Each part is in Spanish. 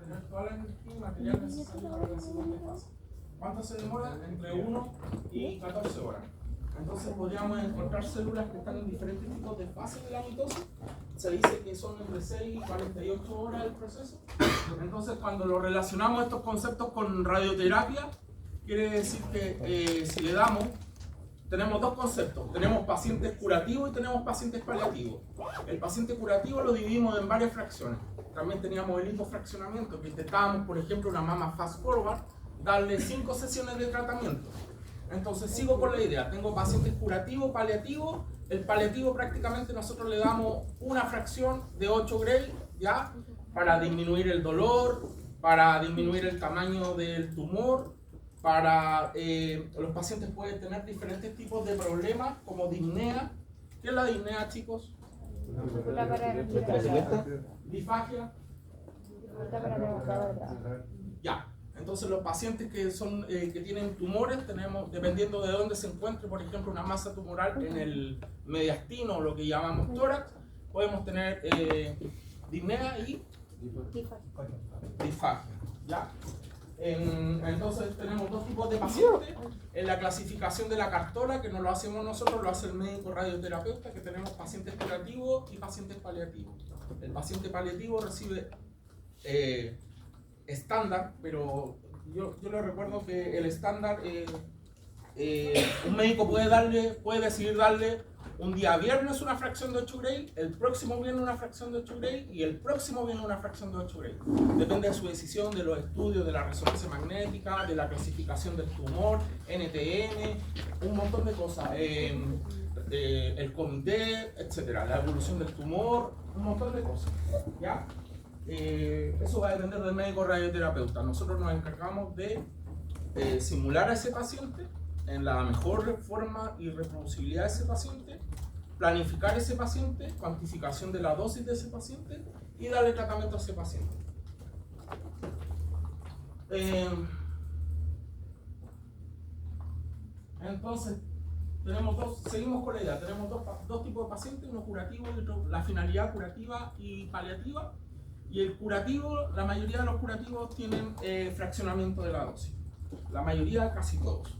obtener toda la energía y material necesario para la siguiente fase. ¿Cuánto se demora? Entre 1 y 14 horas. Entonces podríamos encontrar células que están en diferentes tipos de fases de la mitosis. Se dice que son entre 6 y 48 horas el proceso. Entonces cuando lo relacionamos estos conceptos con radioterapia, quiere decir que si le damos, tenemos dos conceptos. Tenemos pacientes curativos y tenemos pacientes paliativos. El paciente curativo lo dividimos en varias fracciones. También teníamos el hipofraccionamiento, que intentábamos, por ejemplo, una mama fast forward, darle 5 sesiones de tratamiento. Entonces sigo con la idea, tengo pacientes curativos, paliativos. El paliativo prácticamente nosotros le damos una fracción de 8 Gray, ¿ya? Para disminuir el dolor, para disminuir el tamaño del tumor, para los pacientes pueden tener diferentes tipos de problemas como disnea. ¿Qué es la disnea, chicos? Disfagia. Ya. Entonces los pacientes que tienen tumores, tenemos, dependiendo de dónde se encuentre, por ejemplo, una masa tumoral en el mediastino o lo que llamamos tórax, podemos tener disnea y disfagia. ¿Ya? Entonces tenemos dos tipos de pacientes. En la clasificación de la cartola, que no lo hacemos nosotros, lo hace el médico radioterapeuta, que tenemos pacientes curativos y pacientes paliativos. El paciente paliativo recibe estándar, pero yo le recuerdo que el estándar, un médico puede decidir darle un día viernes una fracción de 8 Gray, el próximo viernes una fracción de 8 Gray y el próximo viernes una fracción de 8 Gray. Depende de su decisión, de los estudios, de la resonancia magnética, de la clasificación del tumor, NTN, un montón de cosas, el comité, etcétera, la evolución del tumor, un montón de cosas, ¿ya? Eso va a depender del médico radioterapeuta. Nosotros nos encargamos de simular a ese paciente en la mejor forma y reproducibilidad de ese paciente, planificar ese paciente, cuantificación de la dosis de ese paciente y darle tratamiento a ese paciente. Entonces, seguimos con la idea, tenemos dos tipos de pacientes, uno curativo y otro, la finalidad curativa y paliativa. Y el curativo, la mayoría de los curativos tienen fraccionamiento de la dosis. La mayoría, casi todos.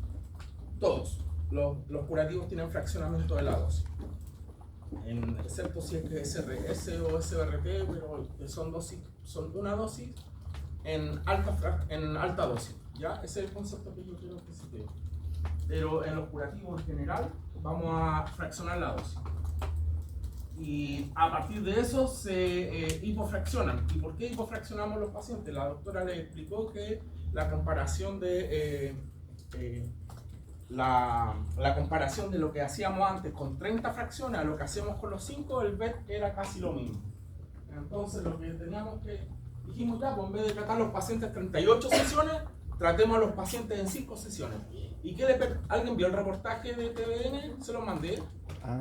Todos los curativos tienen fraccionamiento de la dosis. Excepto si es que es SRS o SBRT, pero son una dosis en alta dosis. ¿Ya? Ese es el concepto que yo quiero que se quede. Pero en los curativos en general vamos a fraccionar la dosis. Y a partir de eso se hipofraccionan. ¿Y por qué hipofraccionamos los pacientes? La doctora les explicó que la comparación de la comparación de lo que hacíamos antes con 30 fracciones a lo que hacemos con los 5, el BET era casi lo mismo. Entonces lo que teníamos que, dijimos ya, pues en vez de tratar a los pacientes 38 sesiones, tratemos a los pacientes en 5 sesiones. ¿Y alguien vio el reportaje de TVN? Se lo mandé.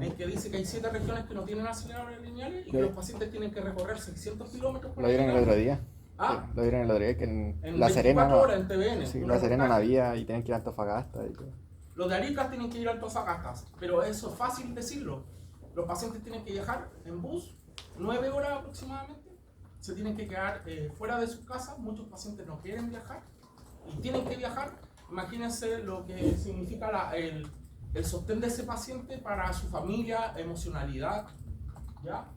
En que dice que hay 7 regiones que no tienen aceleradores lineales y que los pacientes tienen que recorrer 600 kilómetros por Lo dieron el otro día. Ah, sí, lo dieron el otro día, que en La Serena. 24 horas en TVN. Sí, La Serena no había y tienen que ir a Antofagasta. Y todo. Los de Arica tienen que ir a Antofagasta, pero eso es fácil decirlo. Los pacientes tienen que viajar en bus 9 horas aproximadamente. Se tienen que quedar fuera de sus casas. Muchos pacientes no quieren viajar y tienen que viajar. Imagínense lo que significa el sostén de ese paciente para su familia, emocionalidad, ¿ya?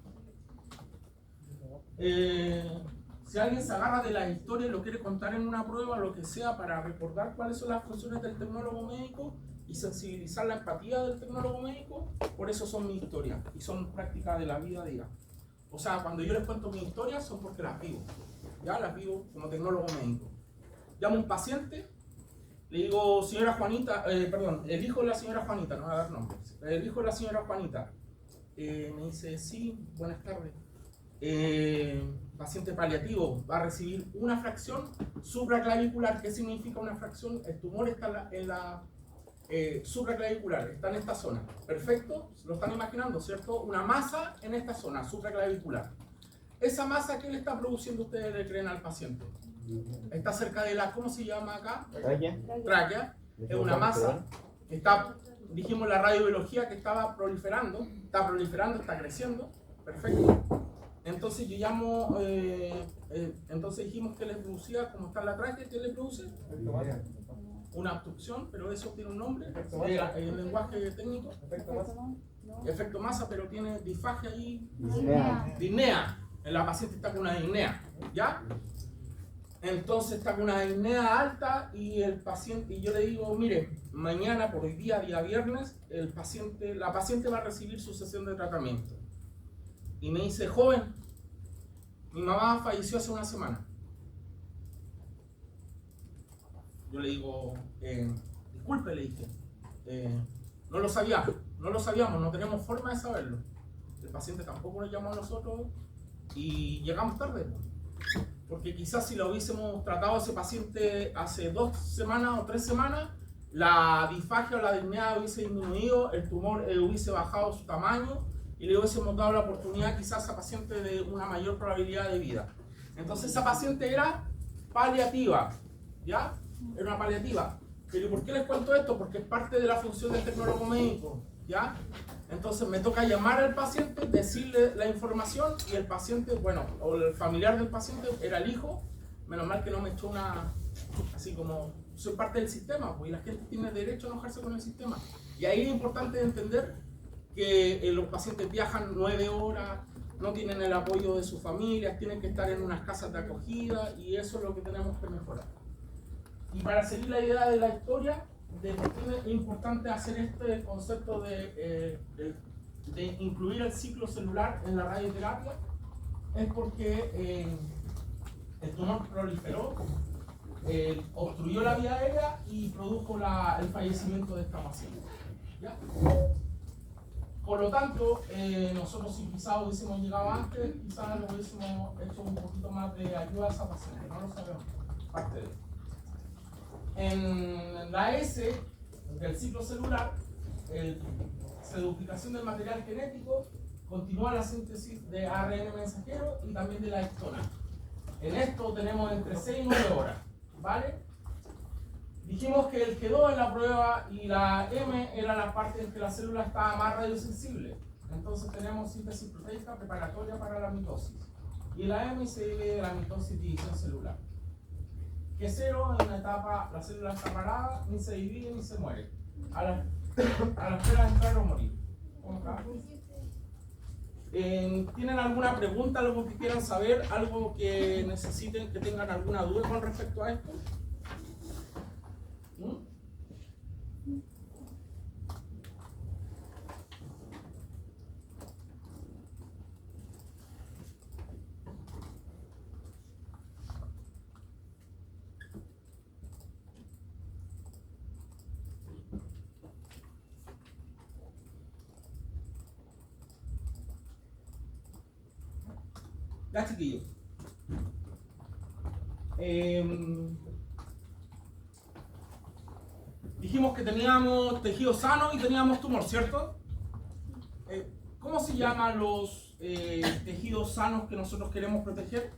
Si alguien se agarra de la historia y lo quiere contar en una prueba, lo que sea, para recordar cuáles son las funciones del tecnólogo médico y sensibilizar la empatía del tecnólogo médico, por eso son mis historias y son prácticas de la vida a día. O sea, cuando yo les cuento mis historias son porque las vivo, ¿ya? Las vivo como tecnólogo médico. Llamo a un paciente, le digo, señora Juanita, el hijo de la señora Juanita, no voy a dar nombres, el hijo de la señora Juanita, me dice, sí, buenas tardes, paciente paliativo, va a recibir una fracción supraclavicular. ¿Qué significa una fracción? El tumor está en la supraclavicular, está en esta zona, perfecto, lo están imaginando, ¿cierto? Una masa en esta zona, supraclavicular. Esa masa, ¿qué le está produciendo ustedes le creen al paciente? Está cerca de la, ¿cómo se llama acá? Tráquea. Es una masa que está, dijimos la radiobiología, que estaba proliferando, está creciendo, perfecto. Entonces yo llamo, entonces dijimos que le producía, como está en la tráquea, ¿qué le produce? Una obstrucción, pero eso tiene un nombre, el lenguaje técnico. Efecto masa, pero tiene disfagia ahí. Disnea. La paciente está con una disnea, ¿ya? Entonces está con una disnea alta y el paciente, y yo le digo, mire, mañana por hoy día viernes, la paciente va a recibir su sesión de tratamiento. Y me dice, joven, mi mamá falleció hace una semana. Yo le digo, disculpe, le dije, no lo sabíamos, no tenemos forma de saberlo. El paciente tampoco nos llamó a nosotros y llegamos tarde. Porque quizás si lo hubiésemos tratado a ese paciente hace 2 semanas o 3 semanas, la disfagia o la disnea hubiese disminuido, el tumor hubiese bajado su tamaño y le hubiésemos dado la oportunidad quizás a esa paciente de una mayor probabilidad de vida. Entonces esa paciente era paliativa, ¿ya? Era una paliativa. Pero ¿por qué les cuento esto? Porque es parte de la función del tecnólogo médico, ¿ya? Entonces me toca llamar al paciente, decirle la información y el paciente, bueno, o el familiar del paciente era el hijo, menos mal que no me echó una, así como, soy parte del sistema, pues, y la gente tiene derecho a enojarse con el sistema. Y ahí es importante entender que los pacientes viajan 9 horas, no tienen el apoyo de sus familias, tienen que estar en unas casas de acogida y eso es lo que tenemos que mejorar. Y para seguir la idea de la historia, de por qué es importante hacer este concepto de incluir el ciclo celular en la radioterapia, es porque el tumor proliferó, obstruyó la vía aérea y produjo el fallecimiento de esta paciente, ¿ya? Por lo tanto, nosotros si quizás hubiésemos llegado antes, quizás lo hubiésemos hecho un poquito más de ayuda a esa paciente, no lo sabemos, parte de eso. En la S del ciclo celular, la duplicación del material genético, continúa la síntesis de ARN mensajero y también de la histona. En esto tenemos entre 6 y 9 horas, ¿vale? Dijimos que el G2 en la prueba y la M era la parte en que la célula estaba más radiosensible. Entonces tenemos síntesis proteica preparatoria para la mitosis. Y la M se divide de la mitosis y división celular. G0 en una etapa la célula está parada, ni se divide ni se muere. A la espera de entrar o morir. ¿Tienen alguna pregunta, algo que quieran saber, algo que necesiten, que tengan alguna duda con respecto a esto? Ya, chiquillos. Dijimos que teníamos tejido sano y teníamos tumor, ¿cierto? ¿Cómo se llaman los tejidos sanos que nosotros queremos proteger?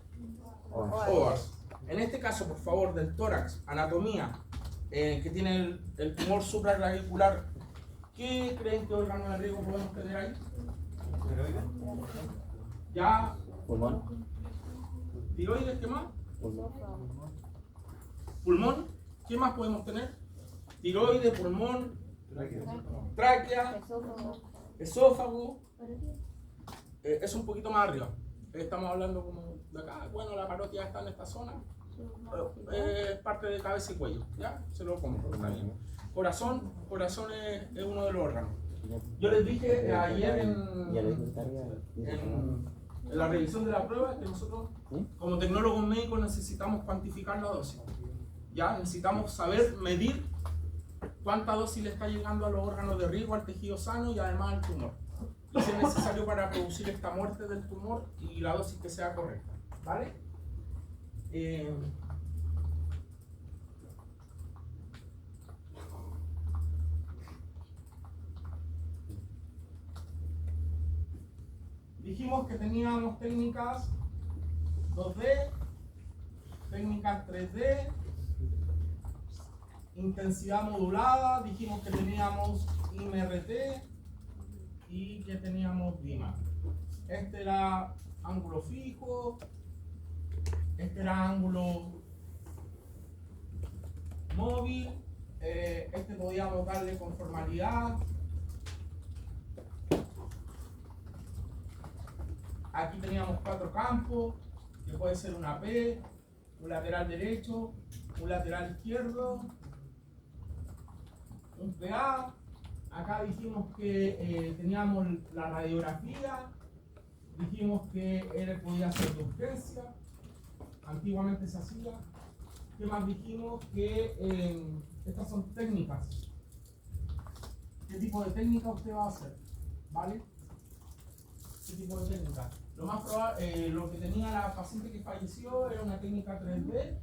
OVARS. En este caso, por favor, del tórax, anatomía, que tiene el tumor supraclavicular, ¿qué creen que órgano de riesgo podemos tener ahí? Ya. Pulmón. ¿Tiroides? ¿Qué más? Pulmón. Pulmón. ¿Qué más podemos tener? Tiroides, pulmón, tráquea, esófago. Es un poquito más arriba. Estamos hablando como de acá. Bueno, la parótida está en esta zona. Es parte de cabeza y cuello. ¿Ya? Se lo compro. Corazón es uno de los órganos. Yo les dije ayer en la revisión de la prueba que nosotros como tecnólogos médicos necesitamos cuantificar la dosis. Ya necesitamos saber medir cuánta dosis le está llegando a los órganos de riesgo, al tejido sano y además al tumor. Y si es necesario para producir esta muerte del tumor y la dosis que sea correcta. ¿Vale? Dijimos que teníamos técnicas 2D, técnicas 3D, intensidad modulada, dijimos que teníamos IMRT y que teníamos DIMA. Esta era ángulo fijo, este era ángulo móvil, este podíamos darle conformalidad. Aquí teníamos 4 campos, que puede ser una P, un lateral derecho, un lateral izquierdo, un PA. Acá dijimos que teníamos la radiografía, dijimos que él podía ser de urgencia, antiguamente se hacía. ¿Qué más dijimos? Que estas son técnicas. ¿Qué tipo de técnica usted va a hacer? ¿Vale? ¿Qué tipo de técnica? Lo más probable, lo que tenía la paciente que falleció era una técnica 3D.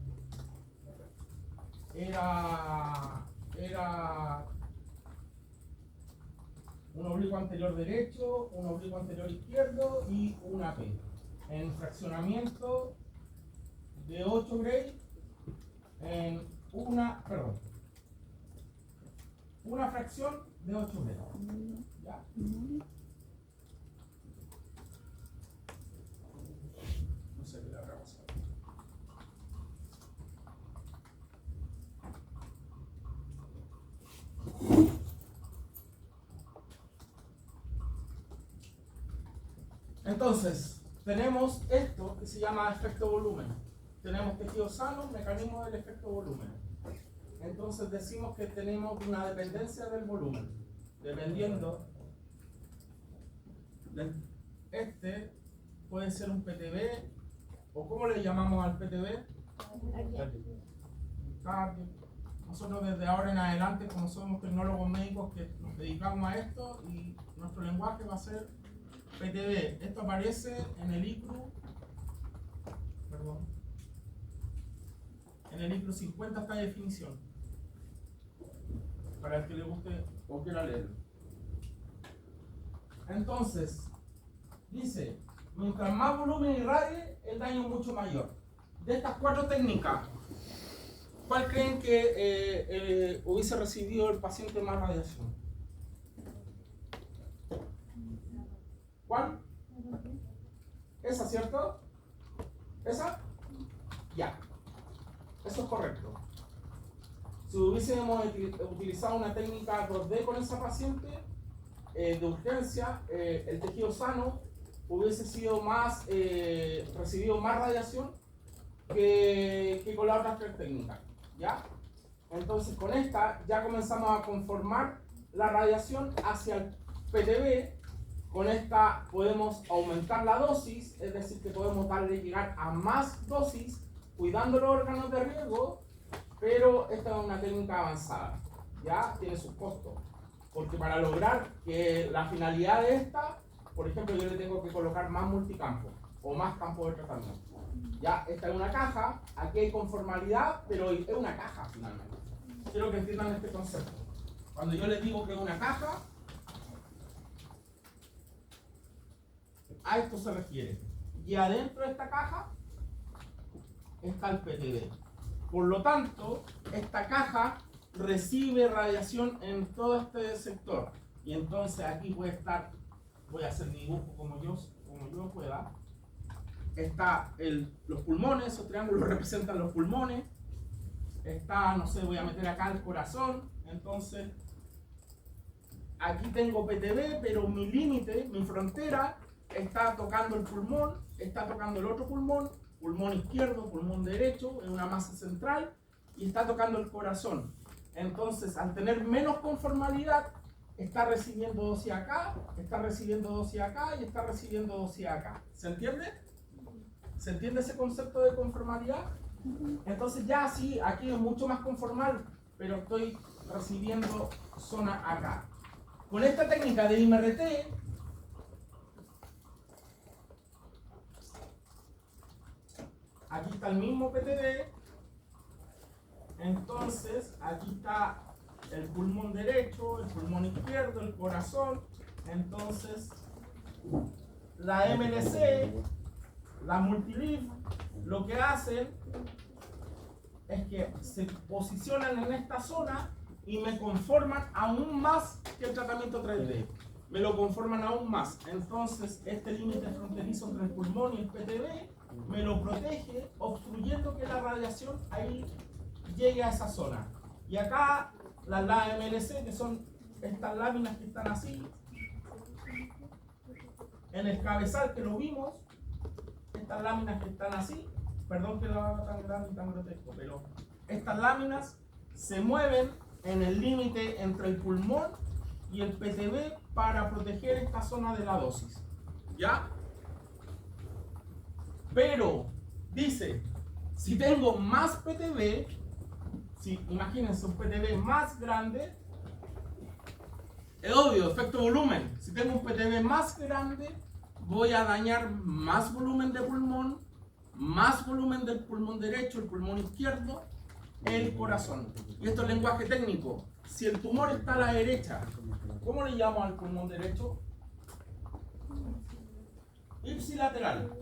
Era un oblicuo anterior derecho, un oblicuo anterior izquierdo y una P. En fraccionamiento de 8 Gray en una fracción de 8 Gray. ¿Ya? No sé qué le habrá pasado. Entonces, tenemos esto que se llama efecto volumen. Tenemos tejido sano, mecanismo del efecto volumen. Entonces decimos que tenemos una dependencia del volumen. Dependiendo de este, puede ser un PTB, o ¿cómo le llamamos al PTB? Cardio. Nosotros desde ahora en adelante, como somos tecnólogos médicos que nos dedicamos a esto, y nuestro lenguaje va a ser PTB. Esto aparece en el ICRU, perdón, en el ICRU 50 esta definición, para el que le guste o quiera leerlo. Entonces, dice, mientras más volumen irradie, el daño es mucho mayor. De estas 4 técnicas, ¿cuál creen que hubiese recibido el paciente más radiación? ¿Cuál? ¿Esa, cierto? ¿Esa? Ya. Eso es correcto. Si hubiésemos utilizado una técnica 2D con esa paciente de urgencia, el tejido sano hubiese sido más, recibido más radiación que con las otras 3 técnicas. ¿Ya? Entonces con esta ya comenzamos a conformar la radiación hacia el PTB. Con esta podemos aumentar la dosis, es decir, que podemos llegar a más dosis, cuidando los órganos de riesgo, pero esta es una técnica avanzada, ya tiene sus costos, porque para lograr que la finalidad de esta, por ejemplo, yo le tengo que colocar más multicampos o más campos de tratamiento. Ya, esta es una caja, aquí hay conformalidad, pero es una caja finalmente. Quiero que entiendan este concepto. Cuando yo les digo que es una caja, a esto se refiere. Y adentro de esta caja está el PTB. Por lo tanto, esta caja recibe radiación en todo este sector. Y entonces aquí puede estar, voy a hacer mi dibujo como yo pueda. Está los pulmones, esos triángulos representan los pulmones. Está, no sé, voy a meter acá el corazón. Entonces, aquí tengo PTB, pero mi límite, mi frontera, está tocando el pulmón, está tocando el otro pulmón, pulmón izquierdo, pulmón derecho, en una masa central, y está tocando el corazón. Entonces, al tener menos conformalidad, está recibiendo dosis acá, está recibiendo dosis acá y está recibiendo dosis acá. ¿Se entiende? ¿Se entiende ese concepto de conformalidad? Entonces ya sí, aquí es mucho más conformal, pero estoy recibiendo zona acá. Con esta técnica de IMRT, aquí está el mismo PTB, entonces aquí está el pulmón derecho, el pulmón izquierdo, el corazón. Entonces la MLC, la Multilif, lo que hacen es que se posicionan en esta zona y me conforman aún más que el tratamiento 3D. me lo conforman aún más. Entonces, este límite fronterizo entre el pulmón y el PTB me lo protege, obstruyendo que la radiación ahí llegue a esa zona. Y acá, las MLC, que son estas láminas que están así, en el cabezal que lo vimos, estas láminas que están así, perdón que lo haga tan grande y tan grotesco, pero estas láminas se mueven en el límite entre el pulmón y el PTB para proteger esta zona de la dosis. ¿Ya? Pero, dice, si tengo más PTB, si imagínense un PTB más grande, es obvio, efecto volumen. Si tengo un PTB más grande, voy a dañar más volumen de pulmón, más volumen del pulmón derecho, el pulmón izquierdo, el corazón. Y esto es lenguaje técnico. Si el tumor está a la derecha, ¿cómo le llamo al pulmón derecho? Ipsilateral.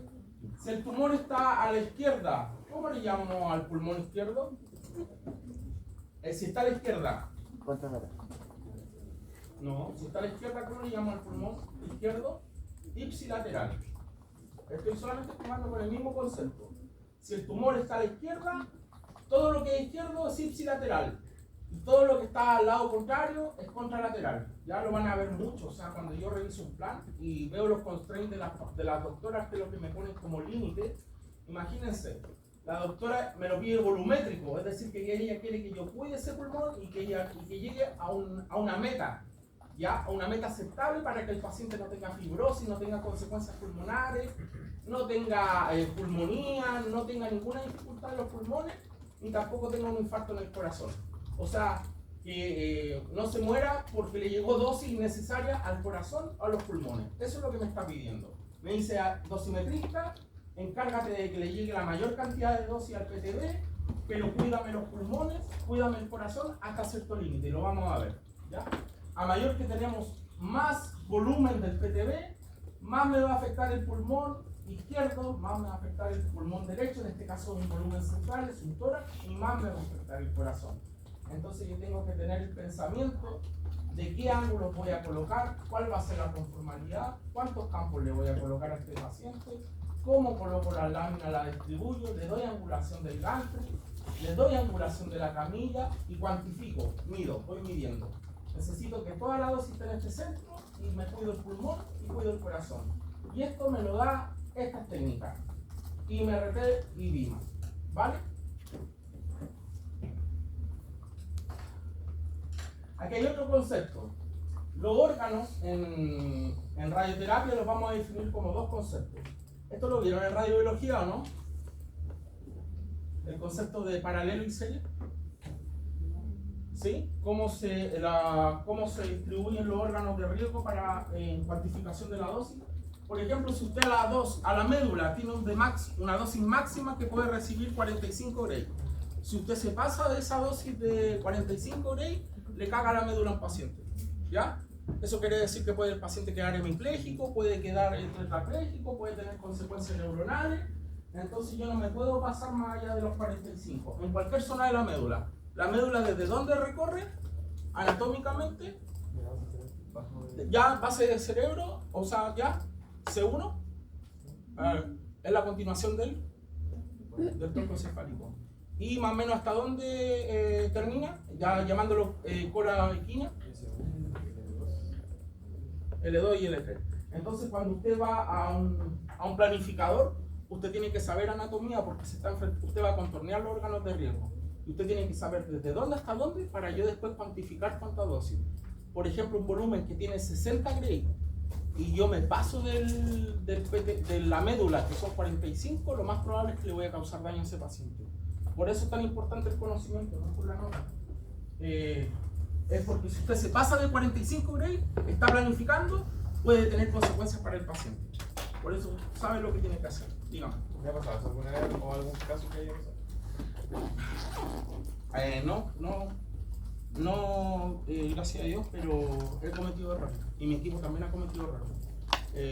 Si el tumor está a la izquierda, ¿cómo le llamo al pulmón izquierdo? Si está a la izquierda. No, si está a la izquierda, ¿cómo le llamo al pulmón izquierdo? Ipsilateral. Estoy solamente jugando con el mismo concepto. Si el tumor está a la izquierda, todo lo que es izquierdo es ipsilateral. Y todo lo que está al lado contrario es contralateral. Ya lo van a ver mucho. O sea, cuando yo reviso un plan y veo los constraints de las doctoras, que es lo que me ponen como límite, imagínense, la doctora me lo pide volumétrico, es decir, que ella quiere que yo cuide ese pulmón y que llegue a una meta. Ya, a una meta aceptable para que el paciente no tenga fibrosis, no tenga consecuencias pulmonares, no tenga pulmonía, no tenga ninguna dificultad en los pulmones, ni tampoco tenga un infarto en el corazón. O sea, que no se muera porque le llegó dosis innecesaria al corazón o a los pulmones. Eso es lo que me está pidiendo. Me dice, dosimetrista, encárgate de que le llegue la mayor cantidad de dosis al PTB, pero cuídame los pulmones, cuídame el corazón hasta cierto límite, y lo vamos a ver. ¿Ya? A mayor que tenemos más volumen del PTB, más me va a afectar el pulmón izquierdo, más me va a afectar el pulmón derecho, en este caso un volumen central, es un tórax, y más me va a afectar el corazón. Entonces yo tengo que tener el pensamiento de qué ángulo voy a colocar, cuál va a ser la conformalidad, cuántos campos le voy a colocar a este paciente, cómo coloco la lámina, la distribuyo, le doy angulación del gantry, le doy angulación de la camilla y cuantifico, mido, voy midiendo. Necesito que toda la dosis esté en este centro y me cuido el pulmón y cuido el corazón. Y esto me lo da estas técnicas, IMRT y BIMA, ¿vale? Aquí hay otro concepto. Los órganos en radioterapia los vamos a definir como dos conceptos. ¿Esto lo vieron en radiobiología o no? El concepto de paralelo y serie. ¿Sí? ¿Cómo se distribuyen los órganos de riesgo para cuantificación de la dosis? Por ejemplo, si usted a la médula tiene una dosis máxima que puede recibir 45 Gray. Si usted se pasa de esa dosis de 45 Gray, le caga la médula a un paciente. ¿Ya? Eso quiere decir que puede el paciente quedar hemipléjico, puede quedar tetrapléjico, puede tener consecuencias neuronales. Entonces yo no me puedo pasar más allá de los 45. En cualquier zona de la médula. La médula, ¿desde dónde recorre? Anatómicamente. Ya base del cerebro, o sea, ya C1. Es la continuación del tronco encefálico. Y más o menos hasta dónde termina, ya llamándolo cola equina. L2 y L3. Entonces cuando usted va a un planificador, usted tiene que saber anatomía porque usted va a contornear los órganos de riesgo. Y usted tiene que saber desde dónde hasta dónde para yo después cuantificar cuánta dosis. Por ejemplo, un volumen que tiene 60 Gray y yo me paso de la médula, que son 45, lo más probable es que le voy a causar daño a ese paciente. Por eso es tan importante el conocimiento, no por la nota. Es porque si usted se pasa de 45 Gray, está planificando, puede tener consecuencias para el paciente. Por eso sabe lo que tiene que hacer. Dígame. ¿Me ha pasado eso alguna vez o algún caso que haya pasado? No, gracias a Dios, pero he cometido errores. Y mi equipo también ha cometido errores.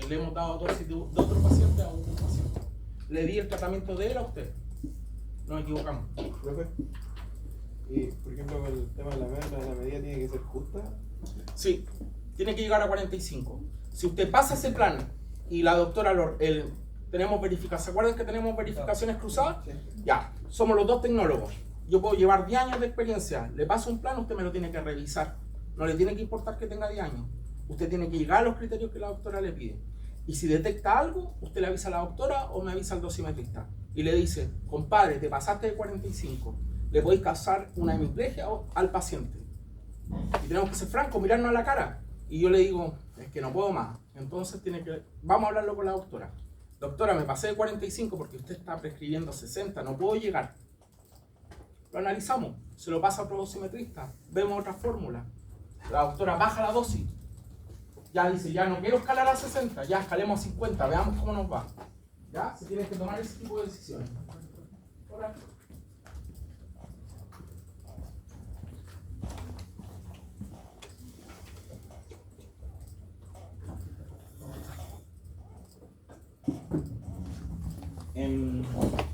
Le hemos dado dosis de otro paciente a otro paciente. Le di el tratamiento de él a usted. Nos equivocamos. ¿Profe? Y, por ejemplo, el tema de la medida tiene que ser justa. Sí, tiene que llegar a 45. Si usted pasa ese plan y la doctora, tenemos verificación, ¿se acuerdan que tenemos verificaciones cruzadas? Ya, somos los dos tecnólogos. Yo puedo llevar 10 años de experiencia, le paso un plan, usted me lo tiene que revisar. No le tiene que importar que tenga 10 años. Usted tiene que llegar a los criterios que la doctora le pide. Y si detecta algo, usted le avisa a la doctora o me avisa al dosimetrista. Y le dice, compadre, te pasaste de 45. Le podéis causar una hemiplegia al paciente. Y tenemos que ser francos, mirarnos a la cara. Y yo le digo, es que no puedo más. Entonces vamos a hablarlo con la doctora. Doctora, me pasé de 45 porque usted está prescribiendo 60, no puedo llegar. Lo analizamos, se lo pasa a otro dosimetrista, vemos otra fórmula. La doctora baja la dosis. Ya dice, ya no quiero escalar a 60, ya escalemos a 50, veamos cómo nos va. ¿Ya? Se tienen que tomar ese tipo de decisiones. Hola.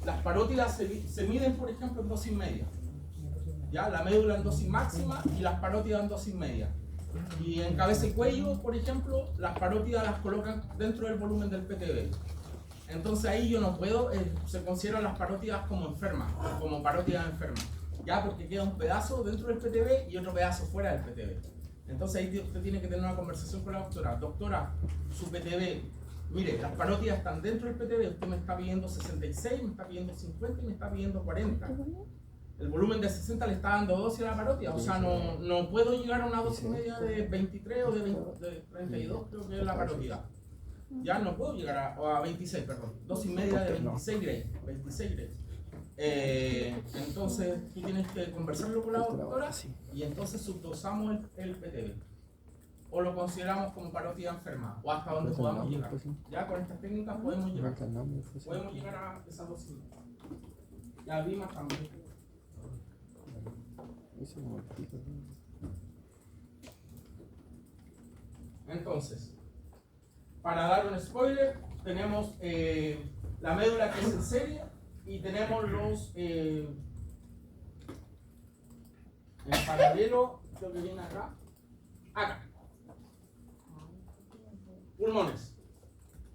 Las parótidas se miden, por ejemplo, en dosis media. ¿Ya? La médula en dosis máxima y las parótidas en dosis media. Y en cabeza y cuello, por ejemplo, las parótidas las colocan dentro del volumen del PTB. Entonces ahí yo no puedo, se consideran las parótidas como enfermas, como parótidas enfermas. Ya, porque queda un pedazo dentro del PTB y otro pedazo fuera del PTB. Entonces ahí usted tiene que tener una conversación con la doctora. Doctora, su PTB, mire, las parótidas están dentro del PTB, usted me está pidiendo 66, me está pidiendo 50 y me está pidiendo 40. El volumen de 60 le está dando dosis a la parótida, o sea, no puedo llegar a una dosis media de 23 o de 32, creo que es la parótida. Ya no puedo llegar a 26, perdón, dosis media de 26 Gray. Entonces tú tienes que conversarlo con la doctora y entonces subdosamos el PTB. O lo consideramos como parótida enferma, o hasta donde podamos llegar. Ya con estas técnicas podemos llegar a esa dosis. Ya vimos también. Entonces, para dar un spoiler, tenemos la médula que es en serie y tenemos los en paralelo, creo que viene acá. Pulmones.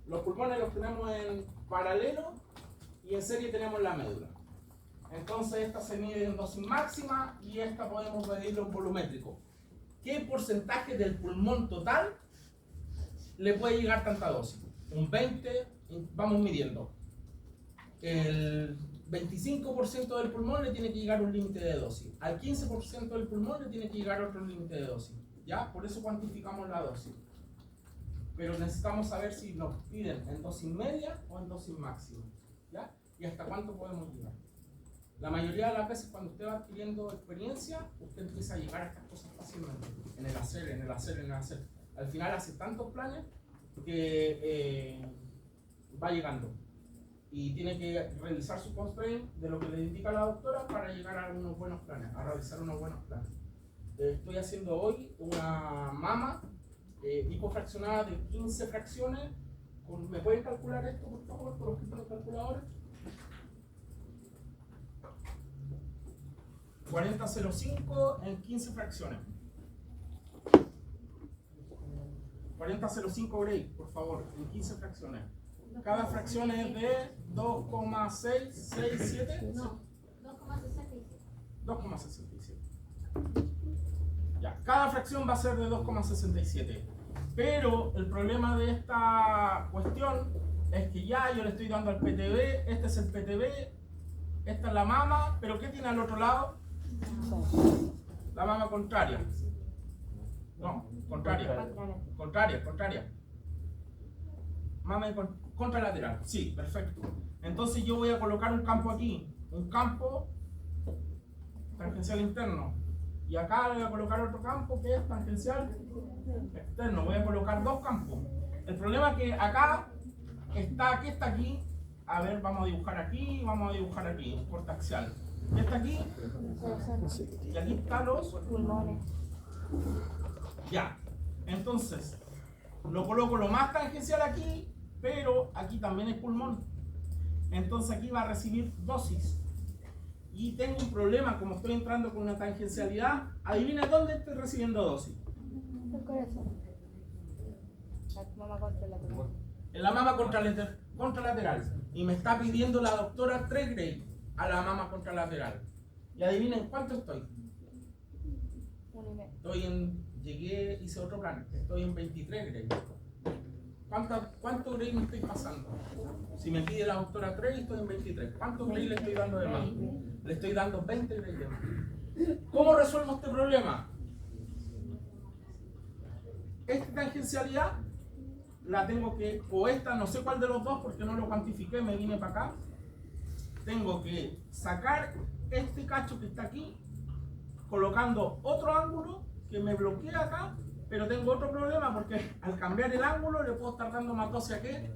Los pulmones los tenemos en paralelo y en serie tenemos la médula. Entonces esta se mide en dosis máxima y esta podemos medirlo en volumétrico. ¿Qué porcentaje del pulmón total le puede llegar tanta dosis? Un 20, vamos midiendo. El 25% del pulmón le tiene que llegar un límite de dosis. Al 15% del pulmón le tiene que llegar otro límite de dosis. ¿Ya? Por eso cuantificamos la dosis. Pero necesitamos saber si nos piden en dosis media o en dosis máxima. ¿Ya? Y hasta cuánto podemos llegar. La mayoría de las veces cuando usted va adquiriendo experiencia, usted empieza a llegar a estas cosas fácilmente. En el hacer. Al final hace tantos planes que va llegando. Y tiene que revisar su constraint de lo que le indica la doctora para llegar a unos buenos planes, a realizar unos buenos planes. Estoy haciendo hoy una mama hipofraccionada de 15 fracciones. ¿Me pueden calcular esto, por favor, por los que tienen calculadores? 40,05 en 15 fracciones. 40,05 Gray, por favor, en 15 fracciones. Cada fracción es de 2,667. No, 2,67. 2,67. Ya, cada fracción va a ser de 2,67. Pero el problema de esta cuestión es que ya yo le estoy dando al PTB, este es el PTB, esta es la mama, pero ¿qué tiene al otro lado? La mama contraria. No, contraria. Contraria. Mama contralateral. Sí, perfecto. Entonces yo voy a colocar un campo aquí. Un campo tangencial interno. Y acá voy a colocar otro campo que es tangencial externo. Voy a colocar dos campos. El problema es que acá está, ¿qué está aquí? A ver, vamos a dibujar aquí, un corte axial. ¿Qué está aquí? Y aquí están los Pulmones. Ya. Entonces, lo coloco lo más tangencial aquí, pero aquí también es pulmón. Entonces aquí va a recibir dosis. Y tengo un problema, como estoy entrando con una tangencialidad, adivina dónde estoy recibiendo dosis. El corazón. Mamá contralateral. En la mama contralateral. Y me está pidiendo la doctora 3 Gray a la mama contralateral. Y adivinen cuánto estoy. 1,5. Llegué, hice otro plan. Estoy en 23 Gray. ¿Cuánto Gray me estoy pasando? Si me pide la doctora 3, estoy en 23. ¿Cuánto Gray le estoy dando de más? Le estoy dando 20 Gray de más. ¿Cómo resuelvo este problema? Esta tangencialidad la tengo que, o esta, no sé cuál de los dos porque no lo cuantifiqué, me vine para acá. Tengo que sacar este cacho que está aquí, colocando otro ángulo que me bloquea acá, pero tengo otro problema porque al cambiar el ángulo le puedo estar dando más dosis a qué?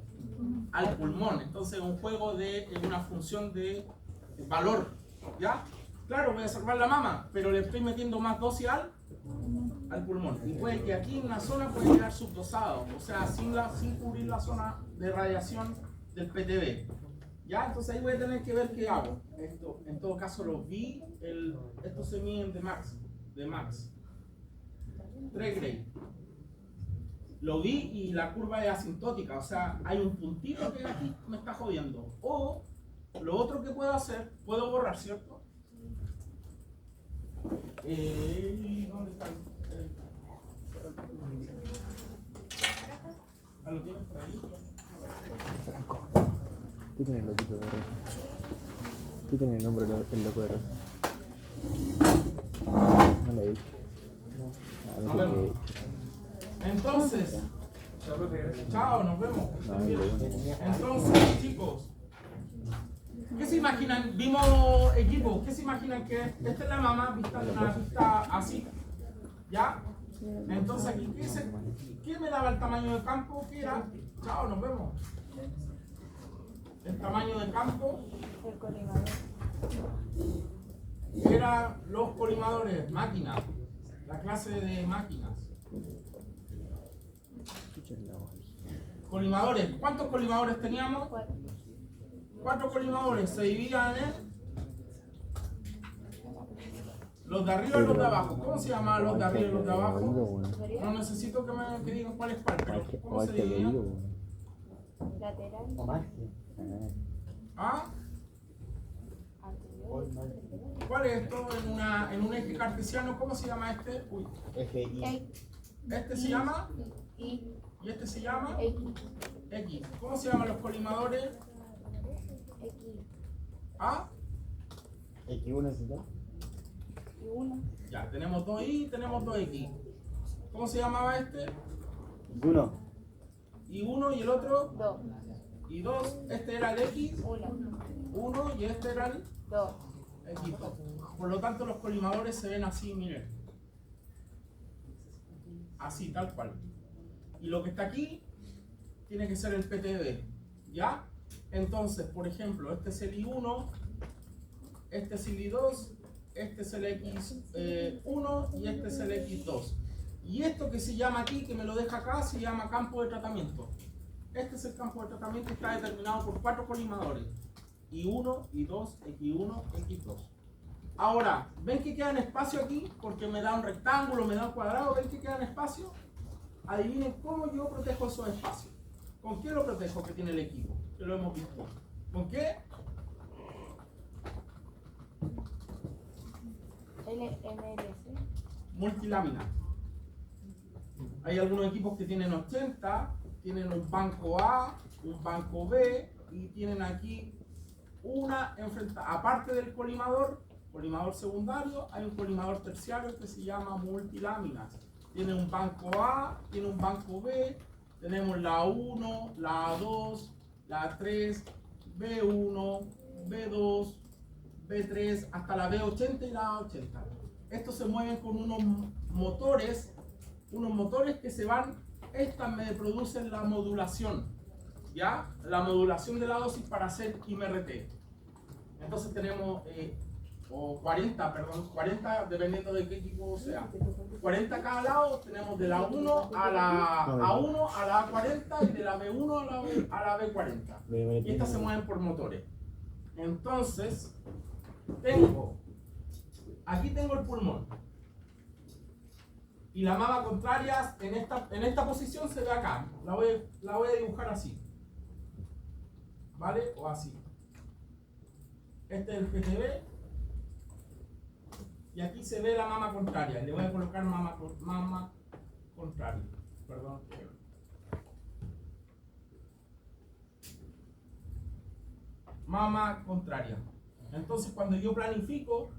Al pulmón. Entonces es un juego de una función de valor, ¿ya? Claro, voy a salvar la mama, pero le estoy metiendo más dosis al pulmón. Y puede que aquí en la zona puede quedar subdosado, o sea, sin cubrir la zona de radiación del PTB. ¿Ya? Entonces ahí voy a tener que ver qué hago. Esto, en todo caso, lo vi, estos se miden de max. 3 Gray. Lo vi y la curva es asintótica, o sea, hay un puntito que aquí me está jodiendo. O lo otro que puedo hacer, puedo borrar, ¿cierto? ¿Dónde está? ¿Lo tienes por ahí? ¿Qué tiene el loquito de rosa? ¿Qué tiene el nombre el loco de rosa? No le he dicho. Nos vemos. Entonces, chao, nos vemos. Entonces, chicos, ¿qué se imaginan? Vimos equipo, ¿qué se imaginan que es? Esta es la mamá vista de una vista así, ¿ya? Entonces aquí, ¿qué me daba el tamaño de campo? ¿Qué era? Chao, nos vemos. El tamaño de campo El colimador. eran los colimadores, máquinas, la clase de máquinas. Colimadores, ¿cuántos colimadores teníamos? 4 colimadores, se dividían en los de arriba y los de abajo. ¿Cómo se llamaban los de arriba y los de abajo? No necesito que digan cuál es cuál, pero ¿cómo se dividían? Lateral. ¿Ah? Anterior. ¿Cuál es esto en un eje cartesiano? ¿Cómo se llama este? Uy. Eje Y. Este se llama Y. y este se llama X. X. ¿Cómo se llaman los colimadores? X. ¿Ah? X1 y 2. Y 1. Ya, tenemos 2Y, tenemos 2X. ¿Cómo se llamaba este? 1. Y 1 y el otro 2. y 2. Este era el X, 1. 1 y este era el 2. X2. Por lo tanto, los colimadores se ven así, miren. Así, tal cual. Y lo que está aquí tiene que ser el PTB, ¿ya? Entonces, por ejemplo, este es el I1, este es el I2, este es el X1 y este es el X2. Y esto que se llama aquí, que me lo deja acá, se llama campo de tratamiento. Este es el campo de tratamiento y está determinado por 4 colimadores. I1, I2, X1, X2. Ahora, ¿ven que queda en espacio aquí? Porque me da un rectángulo, me da un cuadrado, ¿ven que queda en espacio? Adivinen cómo yo protejo esos espacios. ¿Con qué lo protejo que tiene el equipo? Que lo hemos visto. ¿Con qué? MLC. Multilámina. Hay algunos equipos que tienen 80, tienen un banco A, un banco B y tienen aquí una enfrentada. Aparte del colimador secundario, hay un colimador terciario que se llama multiláminas. Tiene un banco A, tiene un banco B, tenemos la 1, la 2, la 3, B1, B2, B3, hasta la B80 y la A80. Estos se mueven con unos motores que se van, estas me producen la modulación, ¿ya? La modulación de la dosis para hacer IMRT. Entonces tenemos, o 40 dependiendo de qué equipo sea. 40 a cada lado, tenemos de la 1 a la A1 a la A40 y de la B1 a la B40. Y estas se mueven por motores. Entonces, aquí tengo el pulmón. y la mama contraria en esta posición se ve acá. La voy a dibujar así. ¿Vale? O así. Este es el PTB. Y aquí se ve la mama contraria. Le voy a colocar mama contraria. Perdón. Mama contraria. Entonces cuando yo planifico,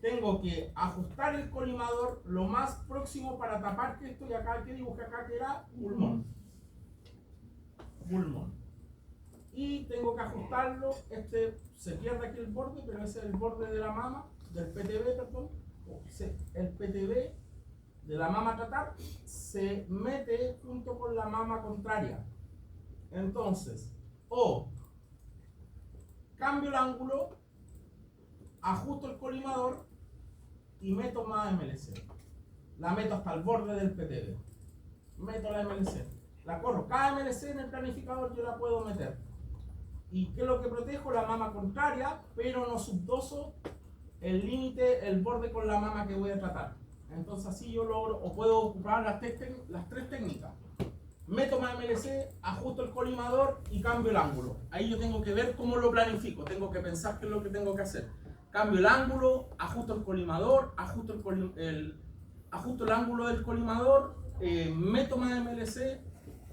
tengo que ajustar el colimador lo más próximo para tapar que esto y acá, que dibujé acá que era pulmón. Pulmón. Y tengo que ajustarlo, se pierde aquí el borde, pero ese es el borde de la mama, del PTB, perdón. El PTB de la mama a tratar se mete junto con la mama contraria. Entonces, o cambio el ángulo, ajusto el colimador y meto más MLC. La meto hasta el borde del PTB. Meto la MLC. La corro. Cada MLC en el planificador yo la puedo meter. ¿Y qué es lo que protejo? La mama contraria, pero no subdoso el límite, el borde con la mama que voy a tratar. Entonces así yo logro, o puedo ocupar las tres técnicas. Meto más MLC, ajusto el colimador y cambio el ángulo. Ahí yo tengo que ver cómo lo planifico, tengo que pensar qué es lo que tengo que hacer. Cambio el ángulo, ajusto el colimador, ajusto el ángulo del colimador, meto más MLC,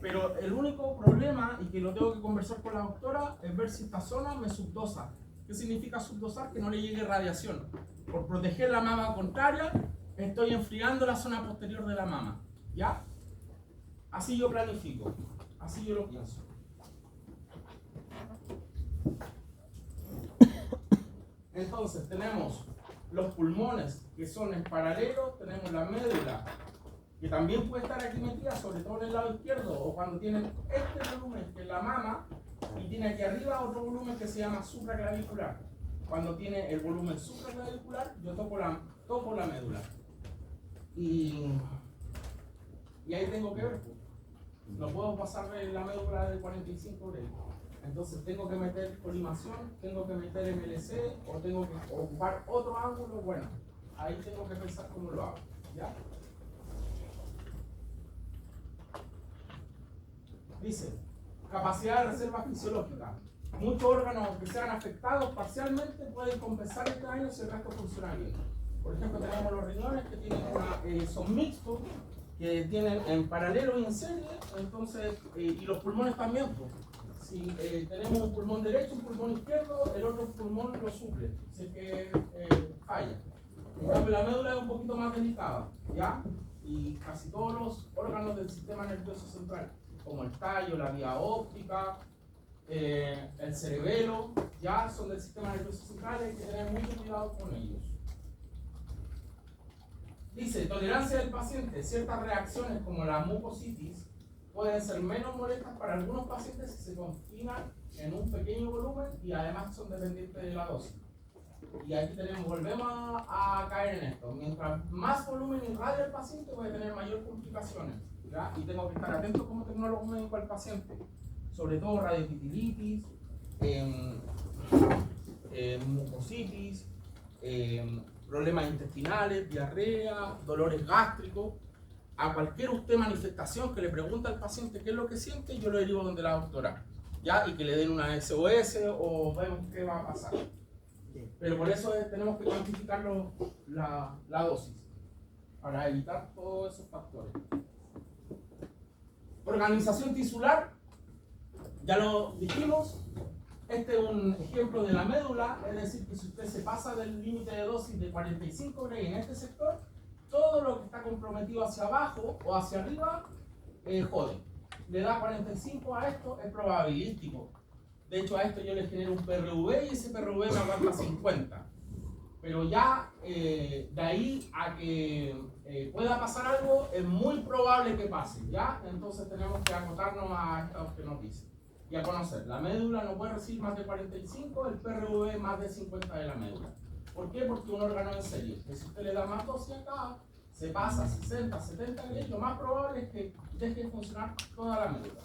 pero el único problema, y que lo tengo que conversar con la doctora, es ver si esta zona me subdosa. ¿Qué significa subdosar? Que no le llegue radiación. Por proteger la mama contraria, estoy enfriando la zona posterior de la mama. ¿Ya? Así yo planifico, así yo lo pienso. Entonces tenemos los pulmones que son en paralelo, tenemos la médula que también puede estar aquí metida, sobre todo en el lado izquierdo, o cuando tienen este volumen que es la mama y tiene aquí arriba otro volumen que se llama supraclavicular. Cuando tiene el volumen supraclavicular, yo toco la médula. Y ahí tengo que ver. No puedo pasarle la médula de 45 grados. Entonces tengo que meter colimación, tengo que meter MLC o tengo que ocupar otro ángulo. Bueno, ahí tengo que pensar cómo lo hago. ¿Ya? Dice, capacidad de reserva fisiológica. Muchos órganos que sean afectados parcialmente pueden compensar este daño si el resto funciona bien. Por ejemplo, tenemos los riñones que tienen son mixtos, que tienen en paralelo y en serie, entonces, y los pulmones también. Pues. Si tenemos un pulmón derecho, un pulmón izquierdo, el otro pulmón lo suple, si es que falla. En cambio, la médula es un poquito más delicada, ¿ya? Y casi todos los órganos del sistema nervioso central, como el tallo, la vía óptica, el cerebelo, ya son del sistema nervioso central y hay que tener mucho cuidado con ellos. Dice, tolerancia del paciente. Ciertas reacciones como la mucositis pueden ser menos molestas para algunos pacientes si se confinan en un pequeño volumen y además son dependientes de la dosis. Y aquí volvemos a caer en esto. Mientras más volumen irradia el paciente, puede tener mayor complicaciones. ¿Ya? Y tengo que estar atento como tecnólogo médico al paciente. Sobre todo radiopitilitis, mucositis, problemas intestinales, diarrea, dolores gástricos. A cualquier manifestación que le pregunte al paciente qué es lo que siente, yo lo derivo donde la doctora, ¿ya? Y que le den una SOS o vemos qué va a pasar. Pero por eso tenemos que cuantificar la dosis, para evitar todos esos factores. Organización tisular, ya lo dijimos. Este es un ejemplo de la médula, es decir, que si usted se pasa del límite de dosis de 45 Gray en este sector, todo lo que está comprometido hacia abajo o hacia arriba, jode. Le da 45 a esto, es probabilístico. De hecho, a esto yo le genero un PRV y ese PRV me aguanta 50. Pero ya de ahí a que pueda pasar algo, es muy probable que pase, ¿ya? Entonces tenemos que acotarnos a estos que nos dicen. Y a conocer, la médula no puede recibir más de 45, el PRV más de 50 de la médula. ¿Por qué? Porque un órgano en serio, que si usted le da más dosis acá, se pasa 60, 70 Gray, lo más probable es que deje de funcionar toda la médula.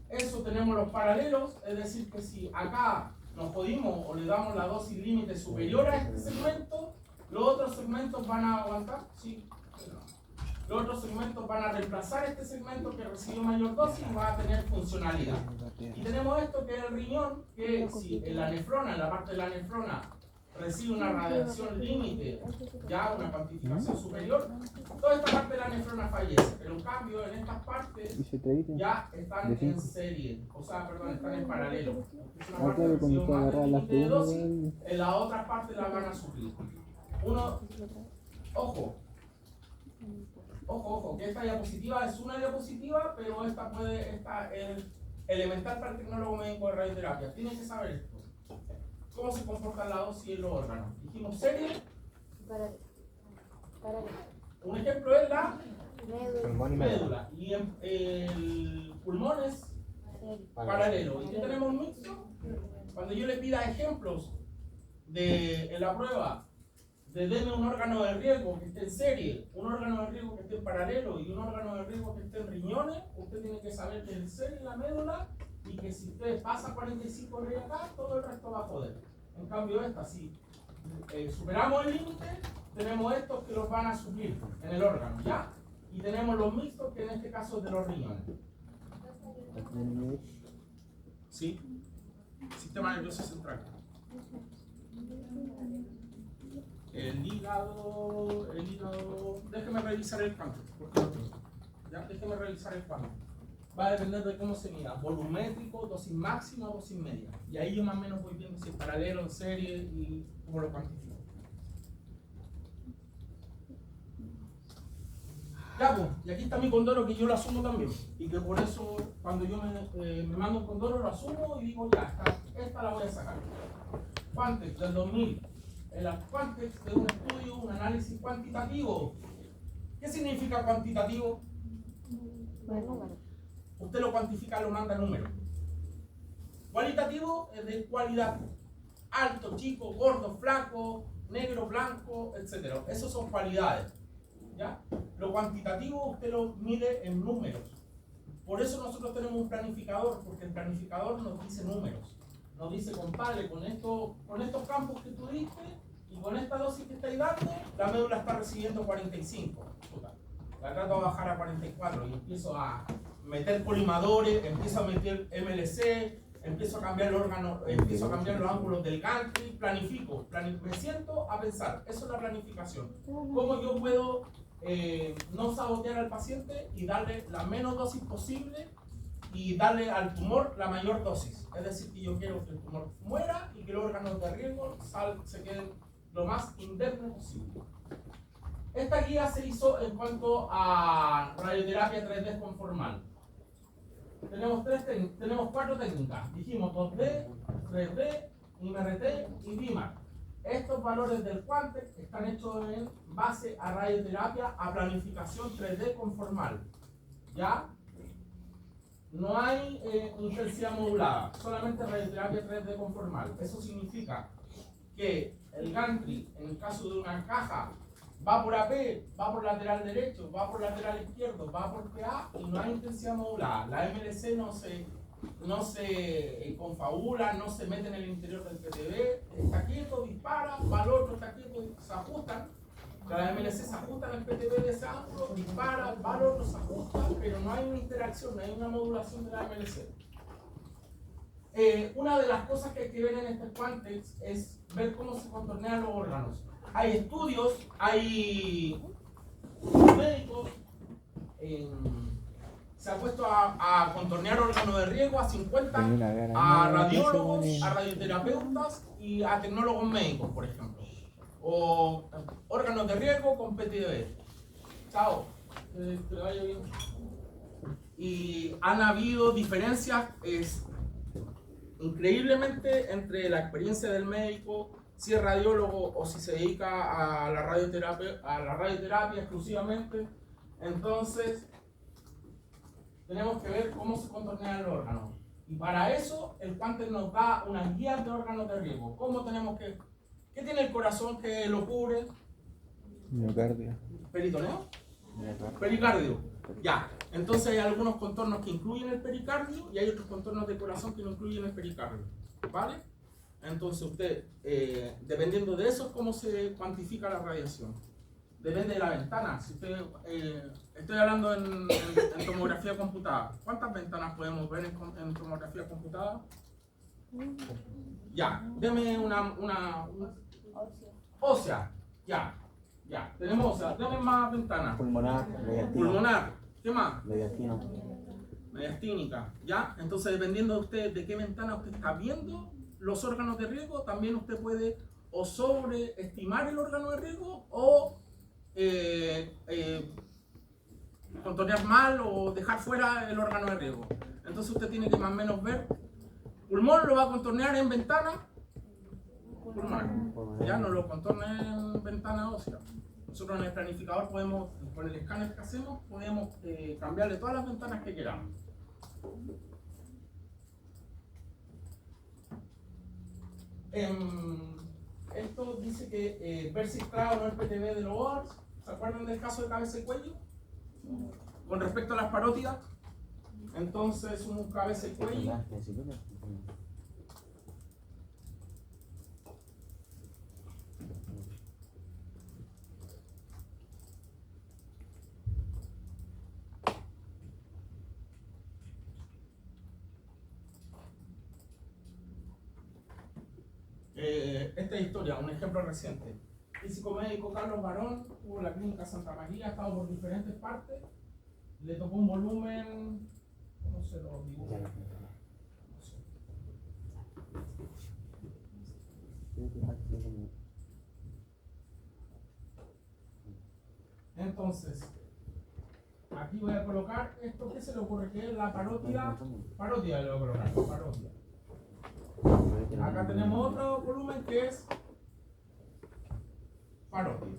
Eso tenemos los paralelos, es decir, que si acá nos jodimos o le damos la dosis límite superior a este segmento, Los otros segmentos van a aguantar, sí. Los otros segmentos van a reemplazar este segmento que recibió mayor dosis y va a tener funcionalidad. Y tenemos esto que es el riñón, que si en la nefrona, en la parte de la nefrona, recibe una radiación límite, ya una cuantificación superior, toda esta parte de la nefrona fallece. Pero en cambio, en estas partes ya están en serie, o sea, perdón, están en paralelo. Es una parte que recibe más del límite de dosis, en la otra parte la van a suplir. Ojo, que esta diapositiva es una diapositiva, pero esta es elemental para el tecnólogo médico de radioterapia. Tienen que saber esto. ¿Cómo se comportan la dosis en los órganos? Dijimos serie. Un ejemplo es la médula. Y el pulmón es paralelo. ¿Y qué tenemos mixto? Cuando yo le pida ejemplos en la prueba, de denme un órgano de riesgo que esté en serie, un órgano de riesgo que esté en paralelo y un órgano de riesgo que esté en riñones, usted tiene que saber que el serie es la médula y que si usted pasa 45 de acá, todo el resto va a joder. En cambio si superamos el límite, tenemos estos que los van a suplir en el órgano, ¿ya? Y tenemos los mixtos que en este caso es de los riñones. ¿Sí? Sistema nervioso central. El hígado, déjeme revisar el cuánto, porque lo tengo. Ya, déjeme revisar el cuánto. Va a depender de cómo se mida, volumétrico, dosis máxima o dosis media. Y ahí yo más o menos voy viendo si es paralelo, en serie y cómo lo cuantifico. Ya, pues, y aquí está mi condoro que yo lo asumo también. Y que por eso cuando yo me mando un condoro lo asumo y digo ya, esta la voy a sacar. Quantex del 2000. El Quantex de un estudio, un análisis cuantitativo. ¿Qué significa cuantitativo? Usted lo cuantifica, lo manda número. Cualitativo es de cualidad. Alto, chico, gordo, flaco, negro, blanco, etc. Esas son cualidades. ¿Ya? Lo cuantitativo usted lo mide en números. Por eso nosotros tenemos un planificador, porque el planificador nos dice números. Nos dice, compadre, con estos campos que tú diste y con esta dosis que estáis dando, la médula está recibiendo 45. La trato de bajar a 44 y empiezo a meter colimadores, empiezo a meter MLC, empiezo a cambiar el órgano, empiezo a cambiar los ángulos del gantry, planifico, me siento a pensar. Eso es la planificación. ¿Cómo yo puedo no sabotear al paciente y darle la menos dosis posible y darle al tumor la mayor dosis? Es decir, que yo quiero que el tumor muera y que los órganos de riesgo se queden lo más indemnes posible. Esta guía se hizo en cuanto a radioterapia 3D conformal. Tenemos 4 técnicas. Dijimos 2D, 3D, IMRT y BIMAR. Estos valores del Quantex están hechos en base a radioterapia a planificación 3D conformal. ¿Ya? No hay intensidad modulada, solamente radioterapia 3D conformal. Eso significa que el gantry, en el caso de una caja, va por AP, va por lateral derecho, va por lateral izquierdo, va por PA y no hay intensidad modulada. La MLC no se confabula, no se mete en el interior del PTB, está quieto, dispara, va al otro, está quieto, se ajustan. La MLC se ajusta en el PTB de ese ángulo, dispara, va al otro, se ajusta, pero no hay una interacción, no hay una modulación de la MLC. Una de las cosas que hay que ver en este Quantex es ver cómo se contornean los órganos. Hay estudios, hay médicos, se ha puesto a contornear órganos de riesgo a 50, a radiólogos, a radioterapeutas y a tecnólogos médicos, por ejemplo. O órganos de riesgo con PTB. Chao, que le vaya bien. Y han habido diferencias increíblemente entre la experiencia del médico, si es radiólogo o si se dedica a la radioterapia exclusivamente. Entonces tenemos que ver cómo se contornean los órganos. Y para eso el Quantex nos da unas guías de órganos de riesgo. ¿Cómo tenemos que? ¿Qué tiene el corazón que lo cubre? Miocardio. ¿Peritoneo? Pericardio. Ya. Entonces hay algunos contornos que incluyen el pericardio y hay otros contornos de corazón que no incluyen el pericardio. ¿Vale? Entonces usted, dependiendo de eso, es cómo se cuantifica la radiación. Depende de la ventana. Si usted, estoy hablando en tomografía computada. ¿Cuántas ventanas podemos ver en tomografía computada? Ya, deme una ósea. Ya. Tenemos ósea. Deme más ventanas. Pulmonar, mediastina. Pulmonar. ¿Qué más? Mediastina. Mediastínica. Ya. Entonces, dependiendo de usted de qué ventana usted está viendo los órganos de riesgo, también usted puede o sobreestimar el órgano de riesgo o contornear mal o dejar fuera el órgano de riesgo. Entonces usted tiene que más o menos ver. Pulmón lo va a contornear en ventana pulmonar. Ya no lo contorne en ventana ósea. Nosotros en el planificador podemos, con el escáner que hacemos, podemos cambiarle todas las ventanas que queramos. Esto dice que Versix trae o no el PTB de los OARS. ¿Se acuerdan del caso de cabeza y cuello? Con respecto a las parótidas, entonces un cabeza y cuello. Esta historia, un ejemplo reciente. Físico médico Carlos Barón tuvo la clínica Santa María, ha estado por diferentes partes, le tocó un volumen, ¿cómo se lo dibujo? No sé. Entonces, aquí voy a colocar esto que se le ocurre, que es la parótida le voy a colocar, parótida. Acá tenemos otro volumen que es parótida.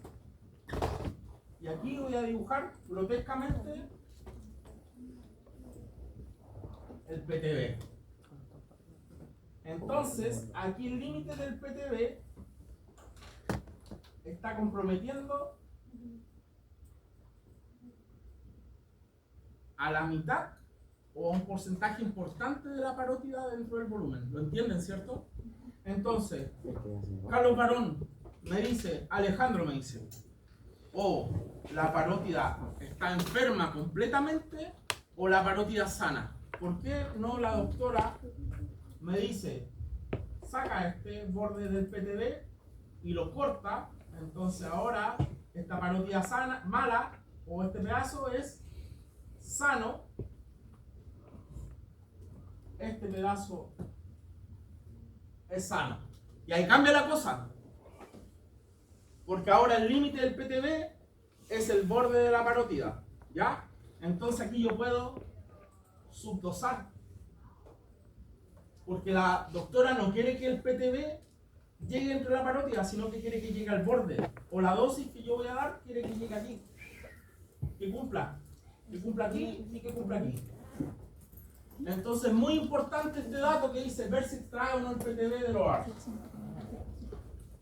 Y aquí voy a dibujar grotescamente el PTB. Entonces, aquí el límite del PTB está comprometiendo a la mitad o a un porcentaje importante de la parótida dentro del volumen. ¿Lo entienden, cierto? Entonces, Carlos Barón me dice, Alejandro me dice, o la parótida está enferma completamente o la parótida sana. ¿Por qué no la doctora me dice, saca este borde del PTB y lo corta? Entonces ahora esta parótida sana, mala, o este pedazo es sano, este pedazo es sano. Y ahí cambia la cosa. Porque ahora el límite del PTB es el borde de la parótida. ¿Ya? Entonces aquí yo puedo subdosar. Porque la doctora no quiere que el PTB llegue entre la parótida, sino que quiere que llegue al borde. O la dosis que yo voy a dar quiere que llegue aquí. Que cumpla. Que cumpla aquí y que cumpla aquí. Entonces, muy importante este dato que dice Versix trae o no el PTB del OAR.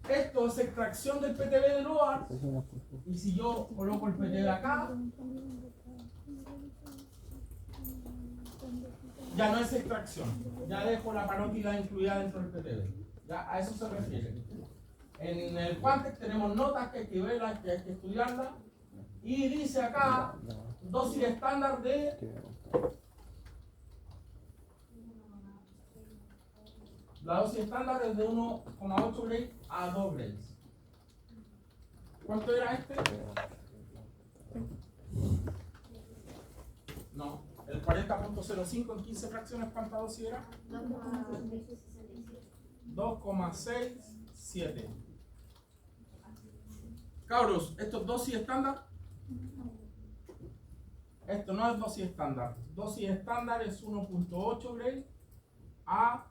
Esto es extracción del PTB del OAR. Y si yo coloco el PTB acá, ya no es extracción. Ya dejo la parótida incluida dentro del PTB. Ya a eso se refiere. En el Quantex tenemos notas que hay que verlas, que hay que estudiarlas. Y dice acá, dosis estándar de la dosis estándar es de 1,8 grays a 2 grays. ¿Cuánto era este? No, el 40.05 en 15 fracciones, ¿cuánta dosis era? 2,67. Cabros, ¿esto es dosis estándar? Esto no es dosis estándar. Dosis estándar es 1.8 grays a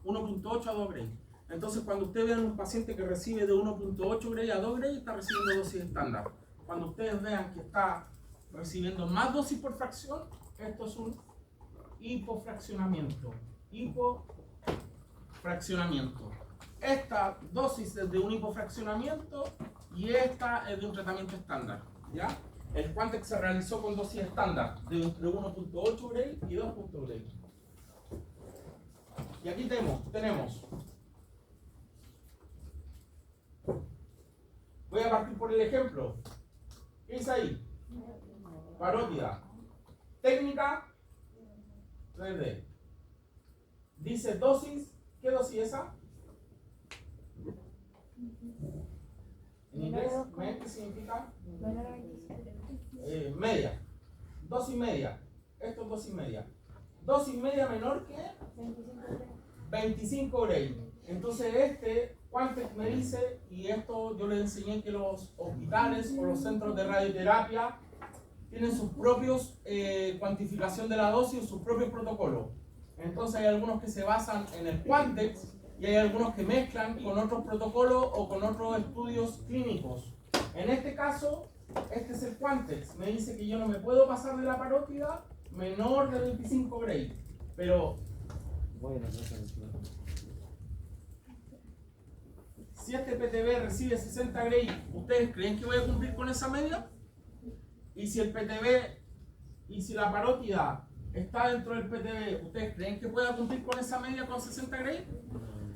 1.8 a 2 grays. Entonces, cuando usted vean un paciente que recibe de 1.8 grays a 2 grays, está recibiendo dosis estándar. Cuando ustedes vean que está recibiendo más dosis por fracción, esto es un hipofraccionamiento. Hipofraccionamiento. Esta dosis es de un hipofraccionamiento y esta es de un tratamiento estándar. ¿Ya? El Quantex se realizó con dosis estándar de entre 1.8 grays y 2.0 grays. Y aquí tenemos. Voy a partir por el ejemplo. ¿Qué dice ahí? Parótida. Técnica 3D. Dice dosis. ¿Qué dosis es esa? En inglés, ¿qué significa? Menor a 25. Media. Dosis media. Esto es dosis media. Dosis media menor que 25 Gray. Entonces Quantex me dice, y esto yo les enseñé que los hospitales o los centros de radioterapia tienen sus propios cuantificación de la dosis, sus propios protocolos. Entonces hay algunos que se basan en el Quantex y hay algunos que mezclan con otros protocolos o con otros estudios clínicos. En este caso, este es el Quantex. Me dice que yo no me puedo pasar de la parótida menor de 25 Gray. Pero si este PTB recibe 60 Gray, ¿ustedes creen que voy a cumplir con esa media? Y si el PTB y si la parótida está dentro del PTB, ¿ustedes creen que pueda cumplir con esa media con 60 Gray?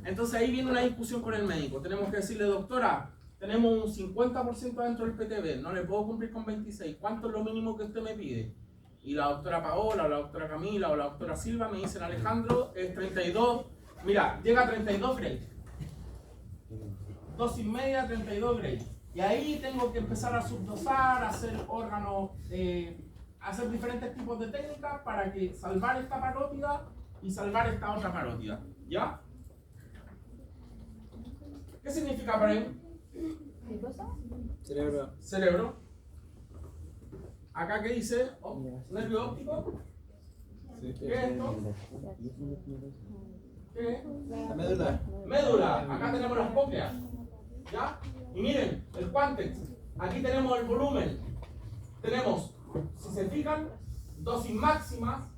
Entonces ahí viene una discusión con el médico. Tenemos que decirle, doctora, tenemos un 50% dentro del PTB, no le puedo cumplir con 26. ¿Cuánto es lo mínimo que usted me pide? Y la doctora Paola, o la doctora Camila, o la doctora Silva me dicen, Alejandro, es 32. Mira, llega a 32 Gray. Dosis media, 32 Gray. Y ahí tengo que empezar a subdosar, hacer órganos, hacer diferentes tipos de técnicas para que salvar esta parótida y salvar esta otra parótida. ¿Ya? ¿Qué significa brain? ¿Qué cosa? Cerebro. Cerebro. Acá, ¿qué dice? Nervio óptico. ¿Qué es esto? ¿Qué es? La médula. Médula. Acá tenemos las cócleas. ¿Ya? Y miren, el Quantex. Aquí tenemos el volumen. Tenemos, si se fijan, dosis máximas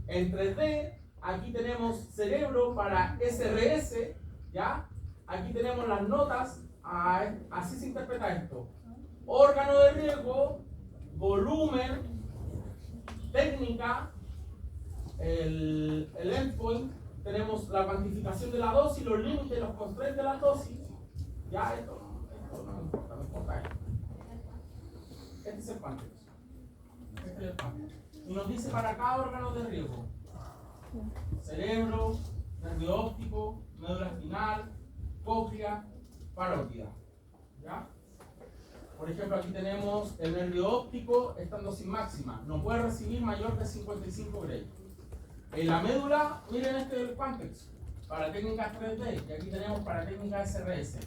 en 3D. Aquí tenemos cerebro para SRS. ¿Ya? Aquí tenemos las notas. Así se interpreta esto. Órgano de riesgo, volumen, técnica, el endpoint. Tenemos la cuantificación de la dosis, los límites, los constraints de la dosis. Ya, esto no me importa, me importa esto. Este es el Quantex. Este es el Quantex. Y nos dice para cada órgano de riesgo: cerebro, nervio óptico, médula espinal, cóclea, parótida. ¿Ya? Por ejemplo, aquí tenemos el nervio óptico, está en dosis máxima. No puede recibir mayor de 55 Gray. En la médula, miren este del Quantex, para técnicas 3D, y aquí tenemos para técnica SRS.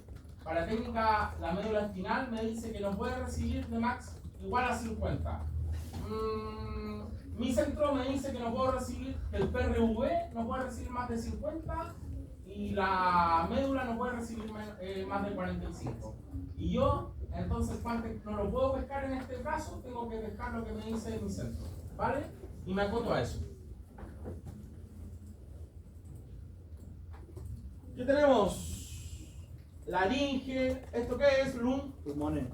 Para técnica, la médula espinal me dice que no puede recibir de max igual a 50. Mi centro me dice que no puedo recibir, el PRV no puede recibir más de 50 y la médula no puede recibir más de 45. Y yo, entonces, Quantex no lo puedo pescar en este caso, tengo que pescar lo que me dice mi centro. ¿Vale? Y me acoto a eso. ¿Qué tenemos? Laringe, ¿esto qué es? Pulmones.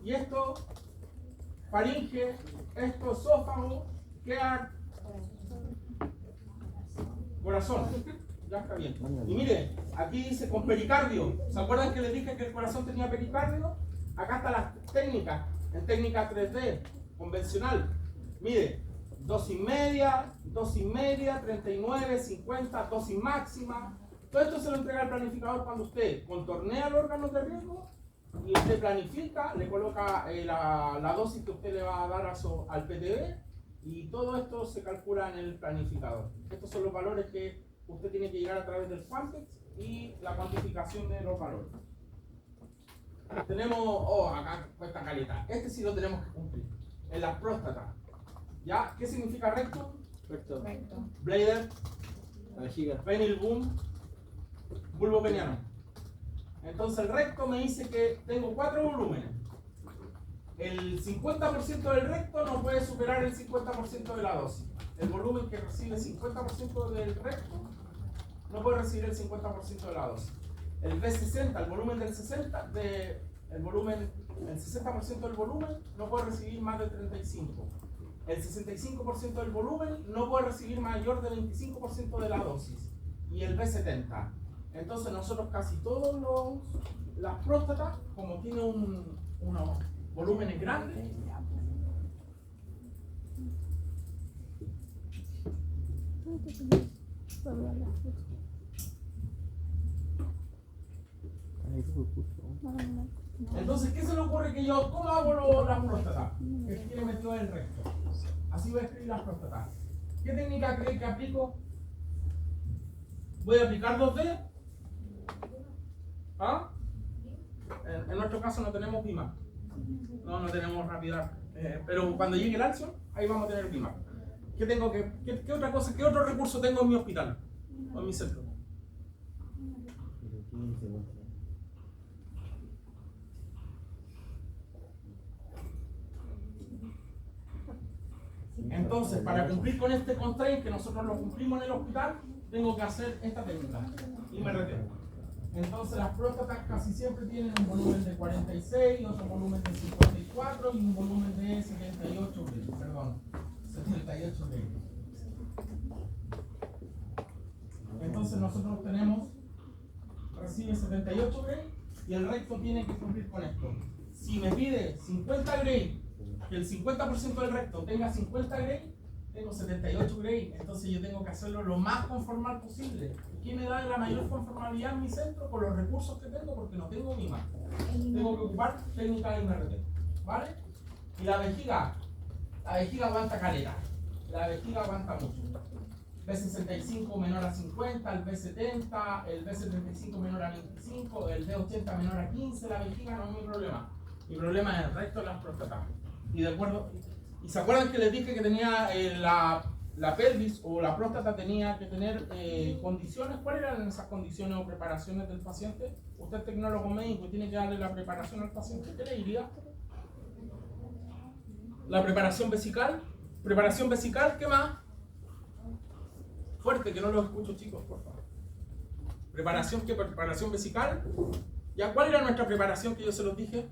Y esto, faringe, esto esófago, ¿qué hay? Corazón. Ya está bien. Y mire, aquí dice con pericardio. ¿Se acuerdan que les dije que el corazón tenía pericardio? Acá están las técnicas, en técnica 3D, convencional. Mire, dosis media, 39, 50, dosis máxima. Todo esto se lo entrega al planificador cuando usted contornea los órganos de riesgo y usted planifica, le coloca la dosis que usted le va a dar al PTB y todo esto se calcula en el planificador. Estos son los valores que usted tiene que llegar a través del Quantex y la cuantificación de los valores. Tenemos, acá esta caleta, este sí lo tenemos que cumplir, en la próstata. ¿Ya? ¿Qué significa rectum? Recto. Bladder, La vejiga. penile boom, bulbo peniano. Entonces el recto me dice que tengo 4 volúmenes. El 50% del recto no puede superar el 50% de la dosis. El volumen que recibe el 50% del recto no puede recibir el 50% de la dosis. El B60, el volumen del 60, el 60% del volumen no puede recibir más de 35. El 65% del volumen no puede recibir mayor del 25% de la dosis. y el B70. Entonces nosotros casi todos las próstatas, como tienen unos volúmenes grandes, entonces, ¿qué se le ocurre que yo, cómo hago las próstatas? Que tiene metido en el recto. Así voy a escribir las próstatas. ¿Qué técnica cree que aplico? Voy a aplicar 2D. ¿Ah? En nuestro caso no tenemos BIMAP. No tenemos rapidez. Pero cuando llegue el Alción, ahí vamos a tener BIMAP. ¿Qué otra cosa, qué otro recurso tengo en mi hospital? O en mi centro. Entonces, para cumplir con este constraint que nosotros lo cumplimos en el hospital, tengo que hacer esta técnica y me retengo. Entonces, las próstatas casi siempre tienen un volumen de 46, otro volumen de 54 y un volumen de 78 Gray. Perdón, 78 Gray. Entonces, nosotros recibe 78 Gray y el recto tiene que cumplir con esto. Si me pide 50 Gray, que el 50% del recto tenga 50 Gray, tengo 78 Gray, entonces yo tengo que hacerlo lo más conformal posible. ¿Quién me da la mayor conformalidad en mi centro? Con los recursos que tengo, porque no tengo BIMAP. Tengo que ocupar técnica de MRT, ¿vale? Y la vejiga aguanta caleta, la vejiga aguanta mucho. B65 menor a 50, el B70, el B75 menor a 25, el B80 menor a 15, la vejiga no es mi problema. Mi problema es el recto de las próstatas. Y de acuerdo, ¿y se acuerdan que les dije que tenía la pelvis o la próstata tenía que tener condiciones? ¿Cuáles eran esas condiciones o preparaciones del paciente? Usted es tecnólogo médico y tiene que darle la preparación al paciente. ¿Qué le diría? La preparación vesical. Preparación vesical, ¿qué más? Fuerte, que no lo escucho, chicos, por favor. Preparación, ¿qué? Preparación vesical. ¿Ya cuál era nuestra preparación que yo se los dije?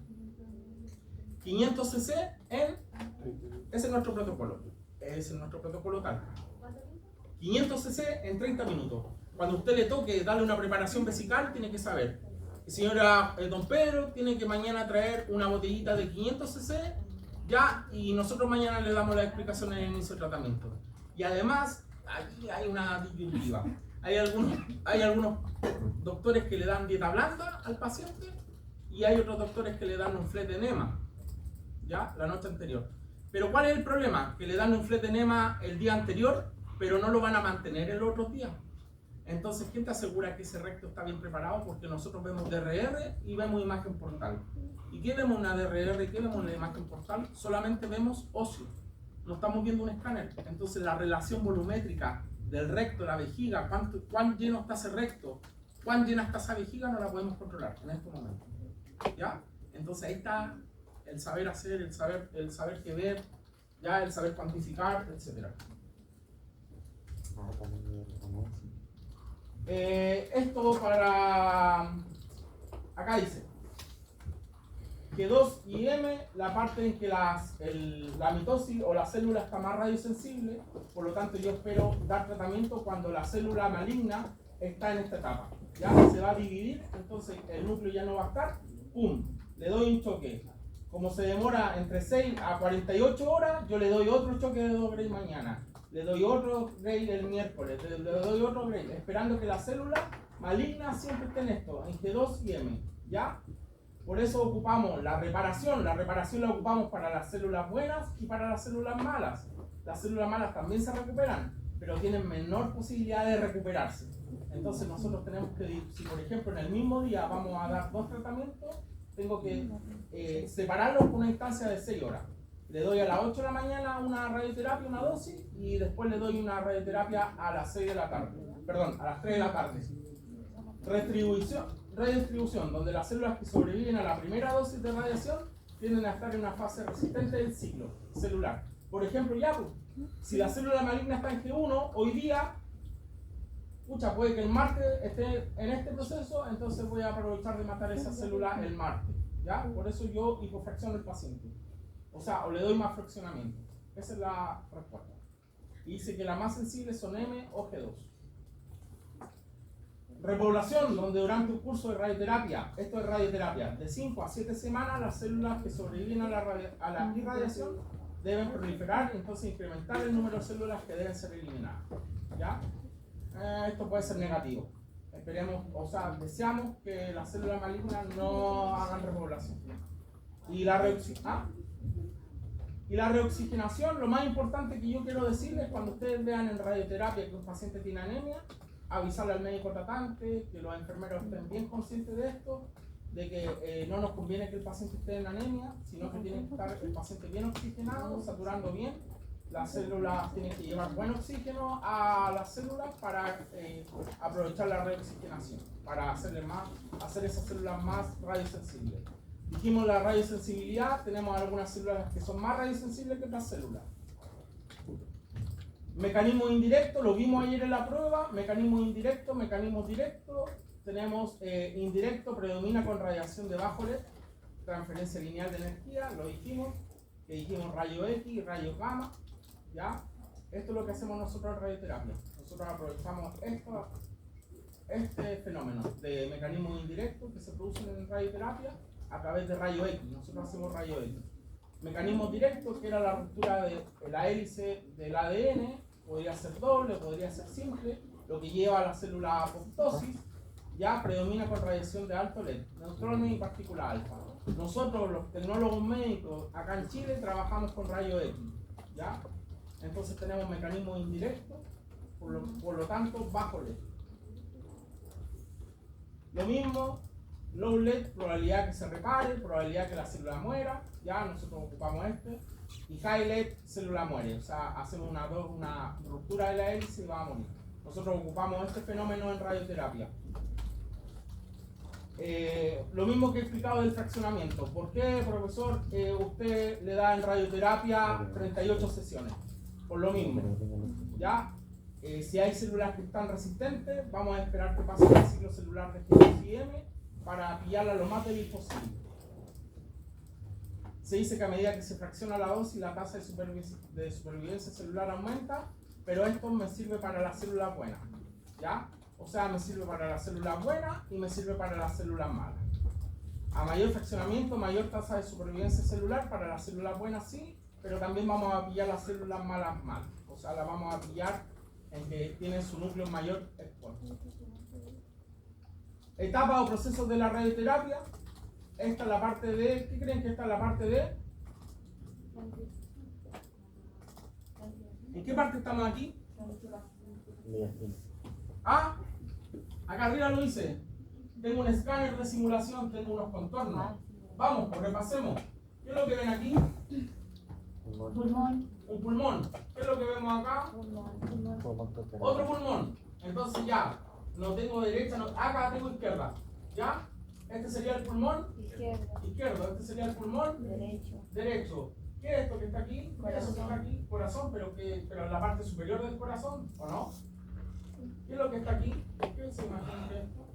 500 cc ese es nuestro protocolo. Ese es nuestro protocolo tal. 500 cc en 30 minutos. Cuando usted le toque darle una preparación vesical, tiene que saber. Señora don Pedro, tiene que mañana traer una botellita de 500 cc ya, y nosotros mañana le damos las explicaciones en el inicio de tratamiento. Y además, aquí hay una disyuntiva. Hay algunos doctores que le dan dieta blanda al paciente y hay otros doctores que le dan un flete enema, ya, la noche anterior. Pero ¿cuál es el problema? Que le dan un flete enema el día anterior, pero no lo van a mantener el otro día. Entonces, ¿quién te asegura que ese recto está bien preparado? Porque nosotros vemos DRR y vemos imagen portal. ¿Y qué vemos una DRR y qué vemos una imagen portal? Solamente vemos óseo. No estamos viendo un escáner. Entonces, la relación volumétrica del recto, la vejiga, cuán lleno está ese recto, cuán llena está esa vejiga, no la podemos controlar en este momento. ¿Ya? Entonces, ahí está el saber hacer, el saber qué ver, ya, el saber cuantificar, etc. Esto para... Acá dice G2 y M, la parte en que la mitosis o la célula está más radiosensible, por lo tanto yo espero dar tratamiento cuando la célula maligna está en esta etapa. Ya se va a dividir, entonces el núcleo ya no va a estar, ¡pum! Le doy un choque. Como se demora entre 6 a 48 horas, yo le doy otro choque de 2 Gray mañana. Le doy otro Gray el miércoles, le doy otro Gray, esperando que la célula maligna siempre esté en esto, en G2 y M, ¿ya? Por eso ocupamos la reparación la ocupamos para las células buenas y para las células malas. Las células malas también se recuperan, pero tienen menor posibilidad de recuperarse. Entonces nosotros tenemos que, si por ejemplo en el mismo día vamos a dar 2 tratamientos, tengo que separarlos por una instancia de 6 horas. Le doy a las 8 de la mañana una radioterapia, una dosis, y después le doy una radioterapia a las 6 de la tarde. Perdón, a las 3 de la tarde. Redistribución, donde las células que sobreviven a la primera dosis de radiación tienden a estar en una fase resistente del ciclo celular. Por ejemplo, si la célula maligna está en G1, hoy día, puede que el martes esté en este proceso, entonces voy a aprovechar de matar esa célula el martes. ¿Ya? Por eso yo hipofracciono al paciente. O le doy más fraccionamiento. Esa es la respuesta. Y dice que las más sensibles son M o G2. Repoblación, donde durante un curso de radioterapia, esto es radioterapia, de 5 a 7 semanas, las células que sobreviven a la irradiación deben proliferar y entonces incrementar el número de células que deben ser eliminadas. ¿Ya? Esto puede ser negativo. Esperemos, o sea, deseamos que las células malignas no hagan repoblación. Y la reoxigenación, lo más importante que yo quiero decirles cuando ustedes vean en radioterapia que un paciente tiene anemia, avisarle al médico tratante, que los enfermeros estén bien conscientes de esto, de que no nos conviene que el paciente esté en anemia, sino que tiene que estar el paciente bien oxigenado, saturando bien. Las células tienen que llevar buen oxígeno a las células para aprovechar la reoxigenación, para hacer esas células más radiosensibles. Dijimos la radiosensibilidad, tenemos algunas células que son más radiosensibles que otras células. Mecanismo indirecto, lo vimos ayer en la prueba, mecanismo indirecto, mecanismo directo. Tenemos indirecto, predomina con radiación de bajo LED, transferencia lineal de energía, lo dijimos, que dijimos rayo X y rayo gamma, ¿ya? Esto es lo que hacemos nosotros en radioterapia. Nosotros aprovechamos este fenómeno de mecanismos indirectos que se producen en radioterapia a través de rayo X. Nosotros hacemos rayo X. Mecanismos directos, que era la ruptura de la hélice del ADN, podría ser doble, podría ser simple, lo que lleva a la célula a apoptosis, ya predomina con radiación de alto LED, neutrones y partícula alfa. Nosotros, los tecnólogos médicos, acá en Chile, trabajamos con rayo X, ¿ya? Entonces tenemos mecanismos indirectos, por lo tanto, bajo LED. Lo mismo, low LED, probabilidad que se repare, probabilidad que la célula muera, ya nosotros ocupamos este. Y high LED, célula muere, o sea, hacemos una ruptura de la hélice y va a morir. Nosotros ocupamos este fenómeno en radioterapia. Lo mismo que he explicado del fraccionamiento. ¿Por qué, profesor, usted le da en radioterapia 38 sesiones? Por lo mismo, ¿ya? Si hay células que están resistentes, vamos a esperar que pase el ciclo celular de G2/M para pillarla lo más débil posible. Se dice que a medida que se fracciona la dosis, la tasa de supervivencia celular aumenta, pero esto me sirve para las células buenas, ¿ya? O sea, me sirve para las células buenas y me sirve para las células malas. A mayor fraccionamiento, mayor tasa de supervivencia celular, para las células buenas sí, pero también vamos a pillar las células malas mal. O sea, las vamos a pillar en que tienen su núcleo mayor expuesto. Etapas o procesos de la radioterapia. Esta es la parte de... ¿Qué creen que esta es la parte de? ¿En qué parte estamos aquí? Ah, acá arriba lo hice. Tengo un escáner de simulación, tengo unos contornos. Vamos, pues repasemos. ¿Qué es lo que ven aquí? Pulmón. Un pulmón. ¿Qué es lo que vemos acá? Otro pulmón. Entonces ya, no tengo derecha, no, acá tengo izquierda. ¿Ya? Este sería el pulmón izquierdo. Este sería el pulmón derecho. ¿Qué es esto que está aquí? ¿Qué es eso que está aquí? Corazón, pero en la parte superior del corazón, ¿o no? ¿Qué es lo que está aquí? ¿Qué se imagina que es esto?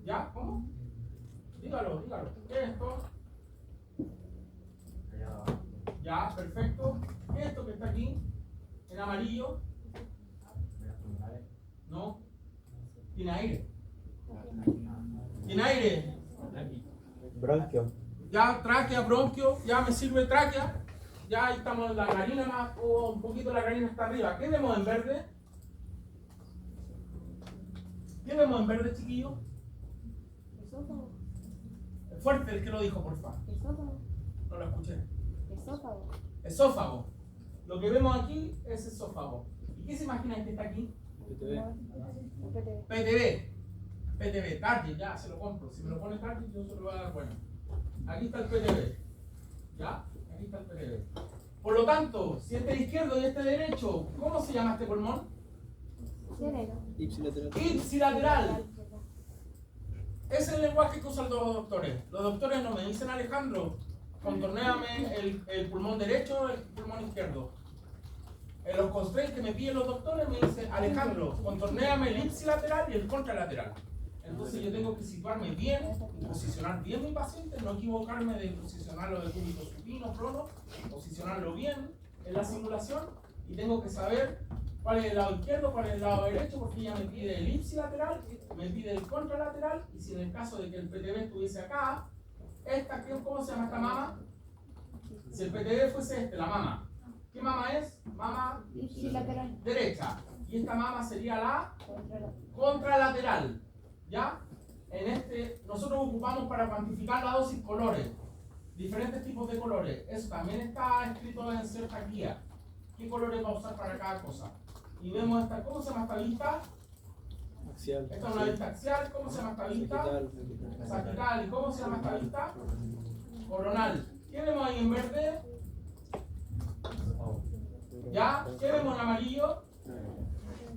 ¿Ya? ¿Cómo? Dígalo. ¿Qué es esto? Ya, perfecto. ¿Qué es esto que está aquí? En amarillo. No. Tiene aire. ¿Tiene aire? Bronquio. Ya, tráquea, bronquio, ya me sirve tráquea. Ya ahí estamos en la narina más, o un poquito la narina está arriba. ¿Qué vemos en verde? ¿Qué vemos en verde, chiquillo? Esófago. Fuerte el que lo dijo, por favor. Esófago. No lo escuché. Esófago. Esófago. Lo que vemos aquí es esófago. ¿Y qué se imagina que está aquí? PTB, target, ya, se lo compro. Si me lo pone target, yo se lo voy a dar bueno. Aquí está el PTB. ¿Ya? Aquí está el PTB. Por lo tanto, si este es izquierdo y este es derecho, ¿cómo se llama este pulmón? Ipsilateral. Ese es el lenguaje que usan los doctores. Los doctores no me dicen, Alejandro, contornéame el pulmón derecho, el pulmón izquierdo. En los constraints que me piden los doctores me dicen, Alejandro, contornéame el ipsilateral y el contralateral. Entonces yo tengo que situarme bien, posicionar bien mi paciente, no equivocarme de posicionarlo de cúbito supino, prono, posicionarlo bien en la simulación y tengo que saber ¿Cuál es el lado izquierdo? ¿Cuál es el lado derecho? Porque ella me pide el ipsilateral, me pide el contralateral, y si en el caso de que el PTB estuviese acá, ¿cómo se llama esta mama? Si el PTB fuese la mama, ¿qué mama es? Mama Ipsilateral. derecha, y esta mama sería la Contralateral. contralateral, ¿ya? Nosotros ocupamos para cuantificar la dosis colores, diferentes tipos de colores. Eso también está escrito en cierta guía. ¿Qué colores va a usar para cada cosa? Y vemos ¿cómo se llama esta vista? Axial. Esta es una vista axial. ¿Cómo se llama esta vista? Sagital. ¿Y cómo se llama esta vista? Coronal. ¿Qué vemos ahí en verde? ¿Ya? ¿Qué vemos en amarillo?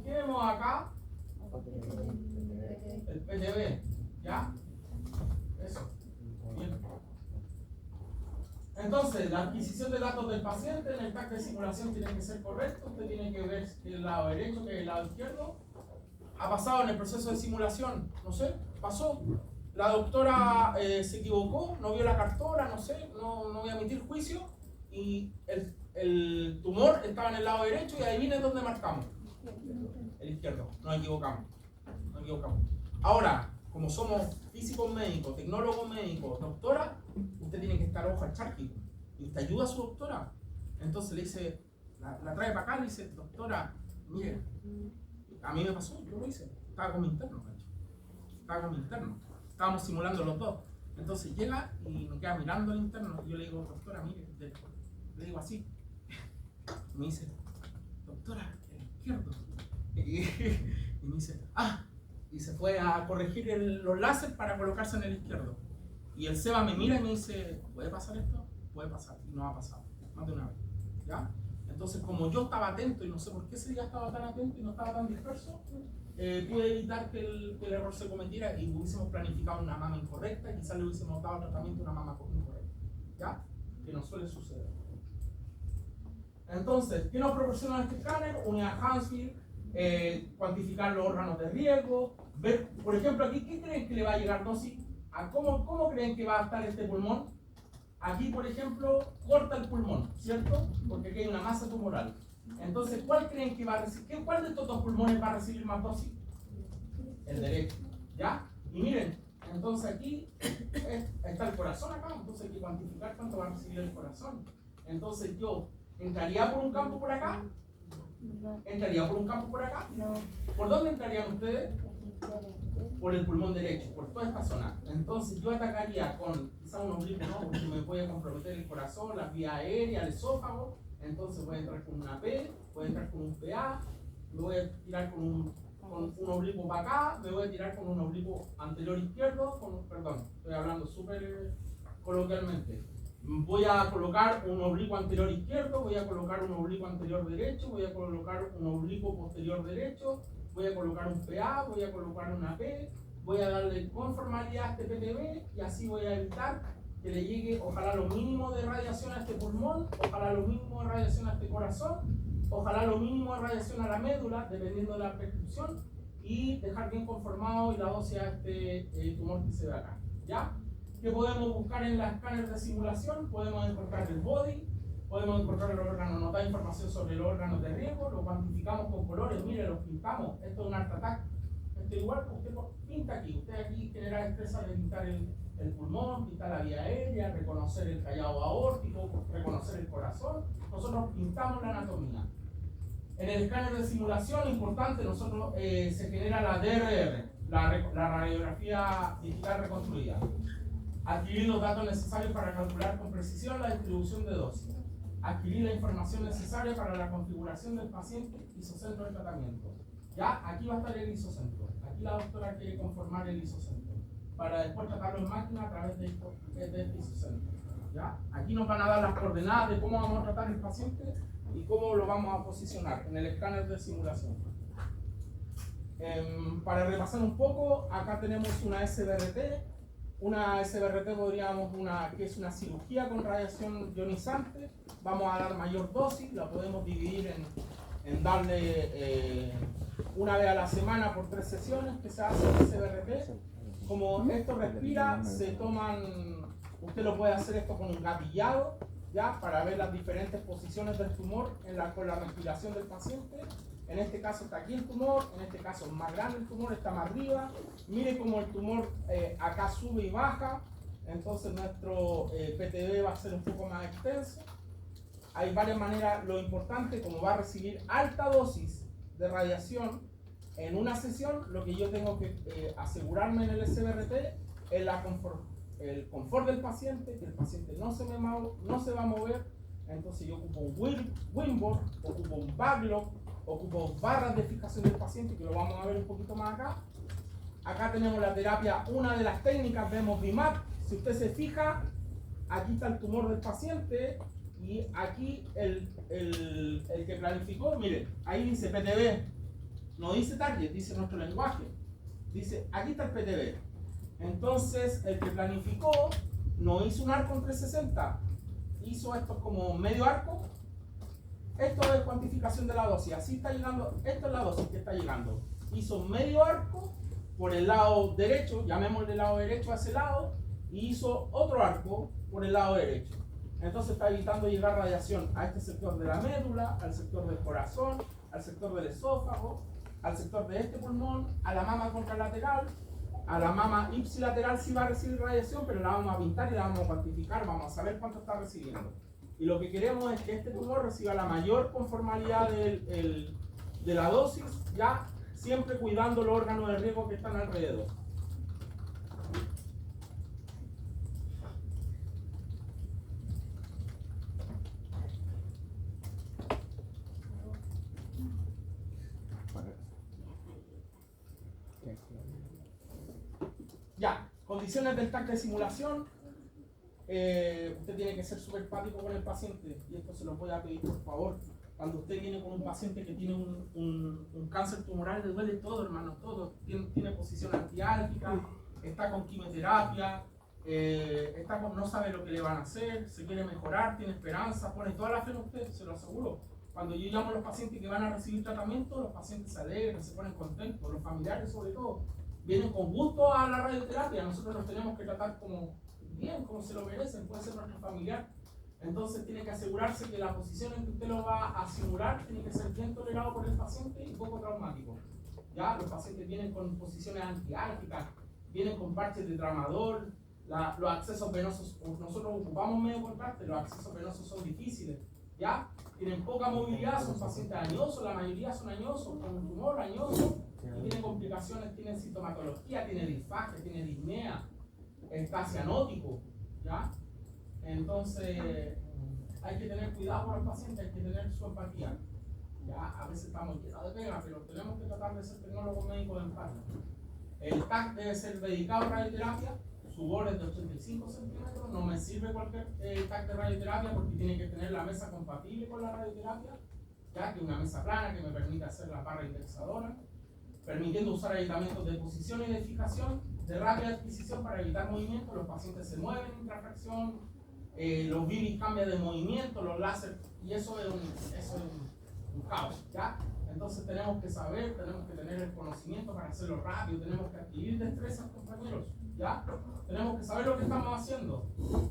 ¿Qué vemos acá? El PTB. ¿Ya? Eso. Bien. Entonces, la adquisición de datos del paciente en el TAC de simulación tiene que ser correcto. Usted tiene que ver el lado derecho que el lado izquierdo. Ha pasado en el proceso de simulación, no sé, pasó. La doctora se equivocó, no vio la cartola, no sé, no voy a emitir juicio. Y el tumor estaba en el lado derecho y adivinen dónde marcamos. El izquierdo, nos equivocamos. Ahora, como somos físicos médicos, tecnólogos médicos, doctora, usted tiene que estar ojo al charqui. Y usted ayuda a su doctora. Entonces le dice, la trae para acá, le dice, doctora, mire, a mí me pasó, yo lo hice. Estaba con mi interno, Estábamos simulando los dos. Entonces llega y me queda mirando el interno. Y yo le digo, doctora, mire, le digo así. Y me dice, doctora, el izquierdo. Y me dice, y se fue a corregir los láser para colocarse en el izquierdo. Y el Seba me mira y me dice, ¿puede pasar esto? Puede pasar. Y no ha pasado, más de una vez. ¿Ya? Entonces, como yo estaba atento, y no sé por qué ese día estaba tan atento y no estaba tan disperso, pude evitar que el error se cometiera y hubiésemos planificado una mama incorrecta y quizás le hubiésemos dado tratamiento a una mama incorrecta. ¿Ya? Que no suele suceder. Entonces, ¿qué nos proporciona este escáner? Unidad Hansfield, cuantificar los órganos de riesgo, ver, por ejemplo, aquí, ¿qué creen que le va a llegar dosis? ¿Cómo creen que va a estar este pulmón? Aquí, por ejemplo, corta el pulmón, ¿cierto? Porque aquí hay una masa tumoral. Entonces, ¿cuál creen que va a recibir? ¿Cuál de estos dos pulmones va a recibir más dosis? El derecho, ¿ya? Y miren, entonces aquí está el corazón acá, entonces hay que cuantificar cuánto va a recibir el corazón. Entonces yo, ¿entraría por un campo por acá? ¿Entraría por un campo por acá? No. ¿Por dónde entrarían ustedes? Por el pulmón derecho, por toda esta zona. Entonces yo atacaría con quizá un oblicuo, ¿no? Porque me puede comprometer el corazón, la vía aérea, el esófago. Entonces voy a entrar con una P, voy a entrar con un PA, me voy a tirar con un oblicuo para acá, me voy a tirar con un oblicuo anterior izquierdo, perdón, estoy hablando súper coloquialmente. Voy a colocar un oblicuo anterior izquierdo, voy a colocar un oblicuo anterior derecho, voy a colocar un oblicuo posterior derecho, voy a colocar un PA, voy a colocar una P, voy a darle conformalidad a este PTB y así voy a evitar que le llegue ojalá lo mínimo de radiación a este pulmón, ojalá lo mínimo de radiación a este corazón, ojalá lo mínimo de radiación a la médula, dependiendo de la prescripción, y dejar bien conformado y la dosis a este tumor que se ve acá. ¿Ya? ¿Qué podemos buscar en las escáneres de simulación? Podemos encontrar el body, podemos encontrar el órgano, nos da información sobre los órganos de riesgo, lo cuantificamos con colores, mire, los pintamos, esto es un art attack, esto igual, usted pinta aquí, usted aquí genera estrés al pintar el pulmón, pintar la vía aérea, reconocer el callado aórtico, reconocer el corazón, nosotros pintamos la anatomía. En el escáner de simulación, importante, nosotros se genera la DRR, la radiografía digital reconstruida. Adquirir los datos necesarios para calcular con precisión la distribución de dosis. Adquirir la información necesaria para la configuración del paciente, isocentro de tratamiento. Ya, aquí va a estar el isocentro. Aquí la doctora quiere conformar el isocentro para después tratarlo en máquina a través de este isocentro. ¿Ya? Aquí nos van a dar las coordenadas de cómo vamos a tratar el paciente y cómo lo vamos a posicionar en el escáner de simulación. Para repasar un poco, acá tenemos una SBRT. Una SBRT que es una cirugía con radiación ionizante. Vamos a dar mayor dosis, la podemos dividir en darle una vez a la semana por 3 sesiones que se hace el SBRT. Como esto respira, se toman, usted lo puede hacer esto con un gatillado, ¿ya? Para ver las diferentes posiciones del tumor con la respiración del paciente. En este caso está aquí el tumor, en este caso es más grande el tumor, está más arriba. Mire cómo el tumor acá sube y baja. Entonces nuestro PTB va a ser un poco más extenso. Hay varias maneras. Lo importante, como va a recibir alta dosis de radiación en una sesión, lo que yo tengo que asegurarme en el SBRT es el confort del paciente, que el paciente no se va a mover. Entonces yo ocupo un Winboard, ocupo un backlog, ocupo barras de fijación del paciente, que lo vamos a ver un poquito más acá. Acá tenemos la terapia, una de las técnicas, vemos BIMAP. Si usted se fija, aquí está el tumor del paciente y aquí el que planificó, mire, ahí dice PTB, no dice target, dice nuestro lenguaje. Dice, aquí está el PTB. Entonces, el que planificó no hizo un arco en 360, hizo esto como medio arco. Esto es cuantificación de la dosis, así está llegando, esto es la dosis que está llegando. Hizo medio arco por el lado derecho, llamémosle el lado derecho a ese lado, y hizo otro arco por el lado derecho. Entonces está evitando llegar radiación a este sector de la médula, al sector del corazón, al sector del esófago, al sector de este pulmón, a la mama contralateral, a la mama ipsilateral sí va a recibir radiación, pero la vamos a pintar y la vamos a cuantificar, vamos a saber cuánto está recibiendo. Y lo que queremos es que este tumor reciba la mayor conformalidad de la dosis, ya siempre cuidando los órganos de riesgo que están alrededor. Ya, condiciones del TAC de simulación. Usted tiene que ser súper empático con el paciente, y esto se lo voy a pedir por favor. Cuando usted viene con un paciente que tiene un cáncer tumoral, le duele todo, hermano, todo. Tiene posición antiálgica, está con quimioterapia, no sabe lo que le van a hacer, se quiere mejorar, tiene esperanza, pone toda la fe en usted, se lo aseguro. Cuando yo llamo a los pacientes que van a recibir tratamiento, los pacientes se alegran, se ponen contentos, los familiares sobre todo. Vienen con gusto a la radioterapia, nosotros los tenemos que tratar como bien, como se lo merecen, puede ser nuestro familiar. Entonces tiene que asegurarse que la posición en que usted lo va a simular tiene que ser bien tolerado por el paciente y poco traumático. Ya, los pacientes vienen con posiciones antiálgicas, vienen con parches de tramador, los accesos venosos, nosotros ocupamos medio contraste, los accesos venosos son difíciles, ya, tienen poca movilidad, son pacientes añosos, la mayoría son añosos, con un tumor añoso, y tienen complicaciones, tienen sintomatología, tienen disfagia, tienen disnea, está cianótico, ¿ya? Entonces hay que tener cuidado con el paciente, hay que tener su empatía. Ya, a veces estamos llenos de pega, pero tenemos que tratar de ser tecnólogos médicos empáticos. El TAC debe ser dedicado a radioterapia, su bol es de 85 centímetros, no me sirve cualquier TAC de radioterapia porque tiene que tener la mesa compatible con la radioterapia, ya que una mesa plana que me permita hacer la barra indexadora, permitiendo usar ayuntamientos de posición y de fijación, de rápida adquisición para evitar movimiento. Los pacientes se mueven en intrafracción, los virus cambian de movimiento, los láser, y eso es un caos, ¿ya? Entonces tenemos que saber, tenemos que tener el conocimiento para hacerlo rápido, tenemos que adquirir destrezas, compañeros, ¿ya? Tenemos que saber lo que estamos haciendo,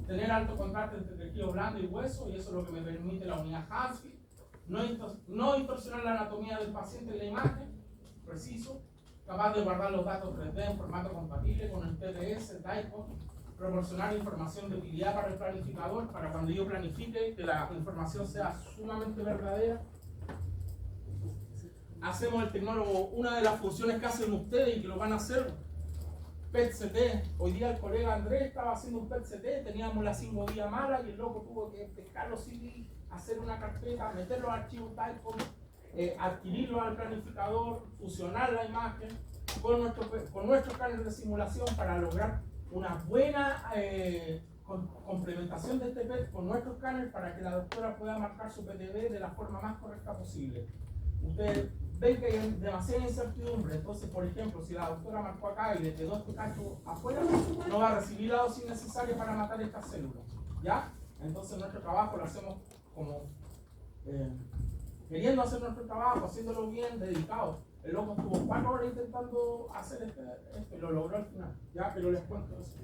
tener alto contraste entre tejido blando y hueso, y eso es lo que me permite la unidad Hansfield, no distorsionar la anatomía del paciente en la imagen, preciso, capaz de guardar los datos 3D en formato compatible con el TDS, DICOM, proporcionar información de utilidad para el planificador, para cuando yo planifique, que la información sea sumamente verdadera. Hacemos el tecnólogo, una de las funciones que hacen ustedes y que lo van a hacer, PET-CT. Hoy día el colega Andrés estaba haciendo un PET-CT, teníamos la simbodía mala y el loco tuvo que pescar los CD, hacer una carpeta, meter los archivos DICOM, adquirirlo al planificador, fusionar la imagen con nuestro escáner de simulación para lograr una buena complementación de este PET con nuestro escáner para que la doctora pueda marcar su PTB de la forma más correcta posible. Ustedes ven que hay demasiada incertidumbre, entonces por ejemplo si la doctora marcó acá y le quedó este cacho afuera, no va a recibir la dosis necesaria para matar estas células, ¿ya? Entonces nuestro trabajo lo hacemos como queriendo hacer nuestro trabajo, haciéndolo bien, dedicado. El loco estuvo 4 horas intentando hacer esto y lo logró al final, ya, pero les cuento eso.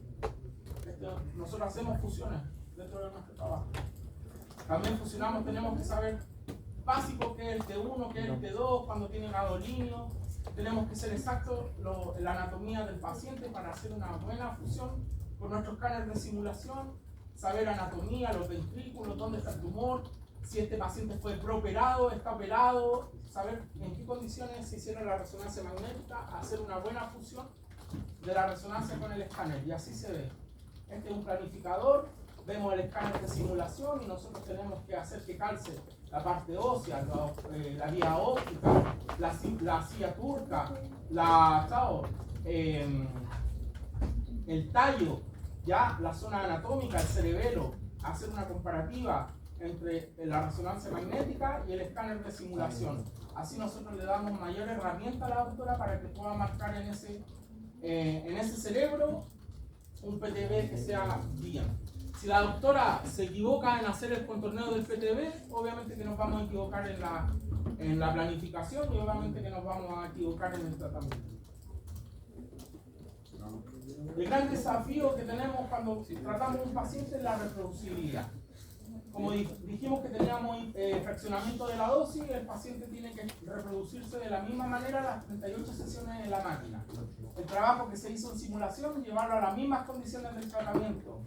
Nosotros hacemos fusiones dentro de nuestro trabajo. También fusionamos, tenemos que saber básicos, que es el T1, que es el T2, cuando tiene gadolinio. Tenemos que ser exactos la anatomía del paciente para hacer una buena fusión con nuestros escáneres de simulación, saber anatomía, los ventrículos, dónde está el tumor, si este paciente fue preoperado, está operado, saber en qué condiciones se hicieron la resonancia magnética, hacer una buena fusión de la resonancia con el escáner, y así se ve. Este es un planificador, vemos el escáner de simulación y nosotros tenemos que hacer que calce la parte ósea, la vía óptica, la silla turca, el tallo, ya la zona anatómica, el cerebelo, hacer una comparativa entre la resonancia magnética y el escáner de simulación. Así nosotros le damos mayor herramienta a la doctora para que pueda marcar en ese cerebro un PTB que sea bien. Si la doctora se equivoca en hacer el contorneo del PTB, obviamente que nos vamos a equivocar en la planificación y obviamente que nos vamos a equivocar en el tratamiento. El gran desafío que tenemos cuando tratamos a un paciente es la reproducibilidad. Como dijimos que teníamos fraccionamiento de la dosis, el paciente tiene que reproducirse de la misma manera las 38 sesiones en la máquina. El trabajo que se hizo en simulación, llevarlo a las mismas condiciones del tratamiento.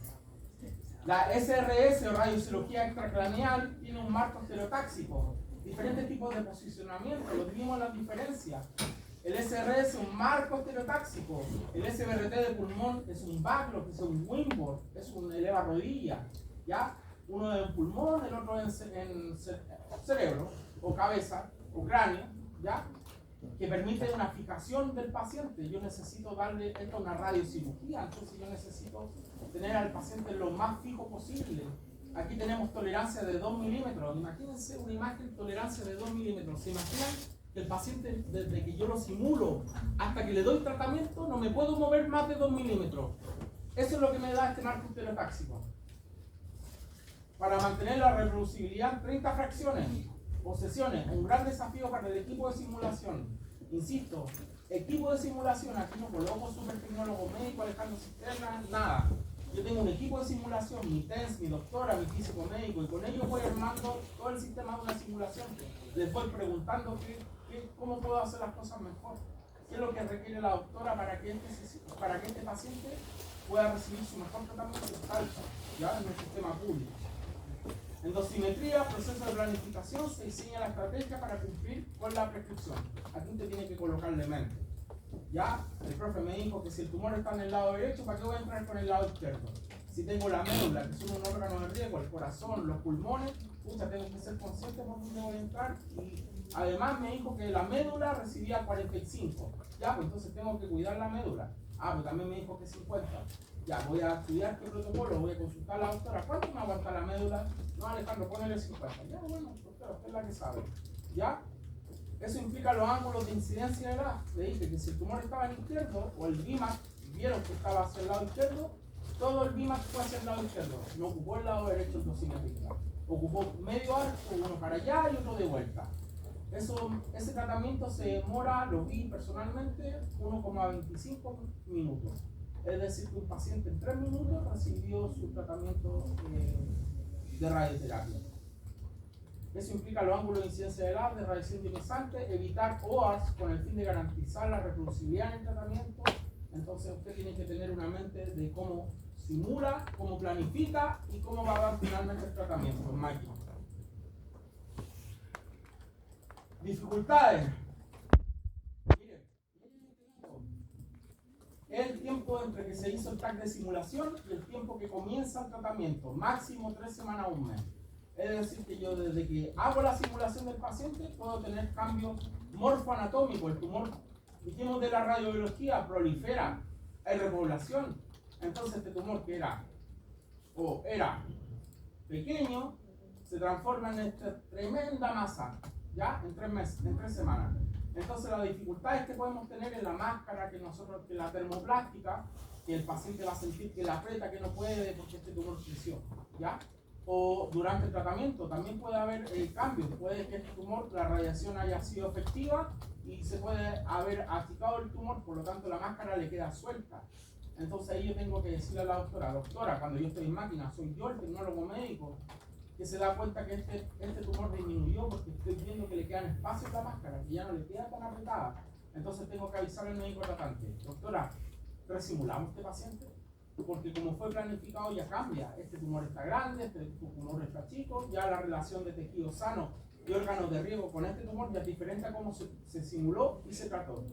La SRS o radiocirugía extracraneal tiene un marco estereotáxico, diferentes tipos de posicionamiento, lo vimos las diferencias. El SRS es un marco estereotáxico, el SBRT de pulmón es un backlog, es un wingboard, es un eleva rodilla, ¿ya? Uno en pulmón, el otro en cerebro, o cabeza, o cráneo, ¿ya? Que permite una fijación del paciente. Yo necesito darle esto a una radiocirugía, entonces yo necesito tener al paciente lo más fijo posible. Aquí tenemos tolerancia de 2 milímetros. Imagínense una imagen de tolerancia de 2 milímetros. ¿Se imaginan que el paciente, desde que yo lo simulo hasta que le doy tratamiento, no me puedo mover más de 2 milímetros? Eso es lo que me da este marco estereotáxico. Para mantener la reproducibilidad en 30 fracciones o sesiones, un gran desafío para el equipo de simulación. Insisto, equipo de simulación, aquí no coloco super tecnólogo médico, Alejandro Cisterna, nada. Yo tengo un equipo de simulación, mi TENS, mi doctora, mi físico médico, y con ellos voy armando todo el sistema de una simulación. Les voy preguntando cómo puedo hacer las cosas mejor, qué es lo que requiere la doctora para que este paciente pueda recibir su mejor tratamiento ya en el sistema público. En dosimetría, proceso de planificación, se diseña la estrategia para cumplir con la prescripción. Aquí usted tiene que colocarle mente. Ya, el profe me dijo que si el tumor está en el lado derecho, ¿para qué voy a entrar con el lado izquierdo? Si tengo la médula, que son un órgano de riesgo, el corazón, los pulmones, tengo que ser consciente por dónde voy a entrar. Y además me dijo que la médula recibía 45. Ya, pues entonces tengo que cuidar la médula. Ah, pues también me dijo que 50. Ya, voy a estudiar qué protocolo, voy a consultar a la doctora. ¿Cuánto me aguanta la médula? No, Alejandro, ponele 50. Ya, bueno, doctora, usted es la que sabe. ¿Ya? Eso implica los ángulos de incidencia de edad. Le dije que si el tumor estaba en izquierdo, o el BIMAC, vieron que estaba hacia el lado izquierdo, todo el BIMAC fue hacia el lado izquierdo. No ocupó el lado derecho en dosimetría. Ocupó medio arco, uno para allá y otro de vuelta. Ese tratamiento se demora, lo vi personalmente, 1,25 minutos. Es decir, que un paciente en 3 minutos recibió su tratamiento de radioterapia. Eso implica los ángulos de incidencia de edad, de radiación ionizante, evitar OARS con el fin de garantizar la reproducibilidad en el tratamiento. Entonces usted tiene que tener una mente de cómo simula, cómo planifica y cómo va a dar finalmente el tratamiento en máquina. Dificultades. Miren, el tiempo entre que se hizo el TAC de simulación y el tiempo que comienza el tratamiento, máximo 3 semanas a un mes. Es decir, que yo desde que hago la simulación del paciente puedo tener cambios morfoanatómicos. El tumor, dijimos de la radiobiología, prolifera, hay repoblación. Entonces este tumor que era pequeño, se transforma en esta tremenda masa, ¿ya? En 3 meses, en 3 semanas. Entonces la dificultad es que podemos tener en la máscara que la termoplástica, que el paciente va a sentir que la aprieta, que no puede porque este tumor creció, ¿ya? O durante el tratamiento también puede haber cambios, puede que este tumor, la radiación haya sido efectiva y se puede haber achicado el tumor, por lo tanto la máscara le queda suelta. Entonces ahí yo tengo que decirle a la doctora, cuando yo estoy en máquina, soy yo el tecnólogo médico, que se da cuenta que este tumor disminuyó porque estoy viendo que le quedan espacios en la máscara, que ya no le queda tan apretada. Entonces tengo que avisar al médico tratante: doctora, ¿resimulamos este paciente? Porque como fue planificado ya cambia. Este tumor está grande, este tumor está chico, ya la relación de tejido sano y órganos de riesgo con este tumor ya es diferente a cómo se simuló y se trató.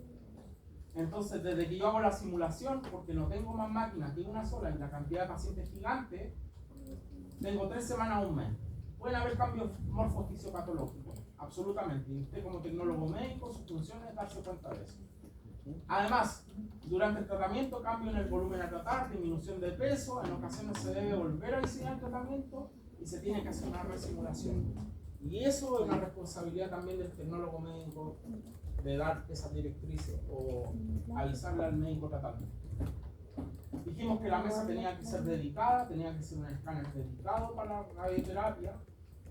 Entonces, desde que yo hago la simulación, porque no tengo más máquinas que una sola y la cantidad de pacientes gigante, tengo 3 semanas a un mes. Pueden haber cambios morfofisiopatológicos, absolutamente. Y usted como tecnólogo médico, su función es darse cuenta de eso. Además, durante el tratamiento, cambio en el volumen a tratar, disminución de peso, en ocasiones se debe volver a diseñar el tratamiento y se tiene que hacer una resimulación. Y eso es una responsabilidad también del tecnólogo médico, de dar esas directrices o avisarle al médico tratante. Dijimos que la mesa tenía que ser dedicada, tenía que ser un escáner dedicado para la radioterapia.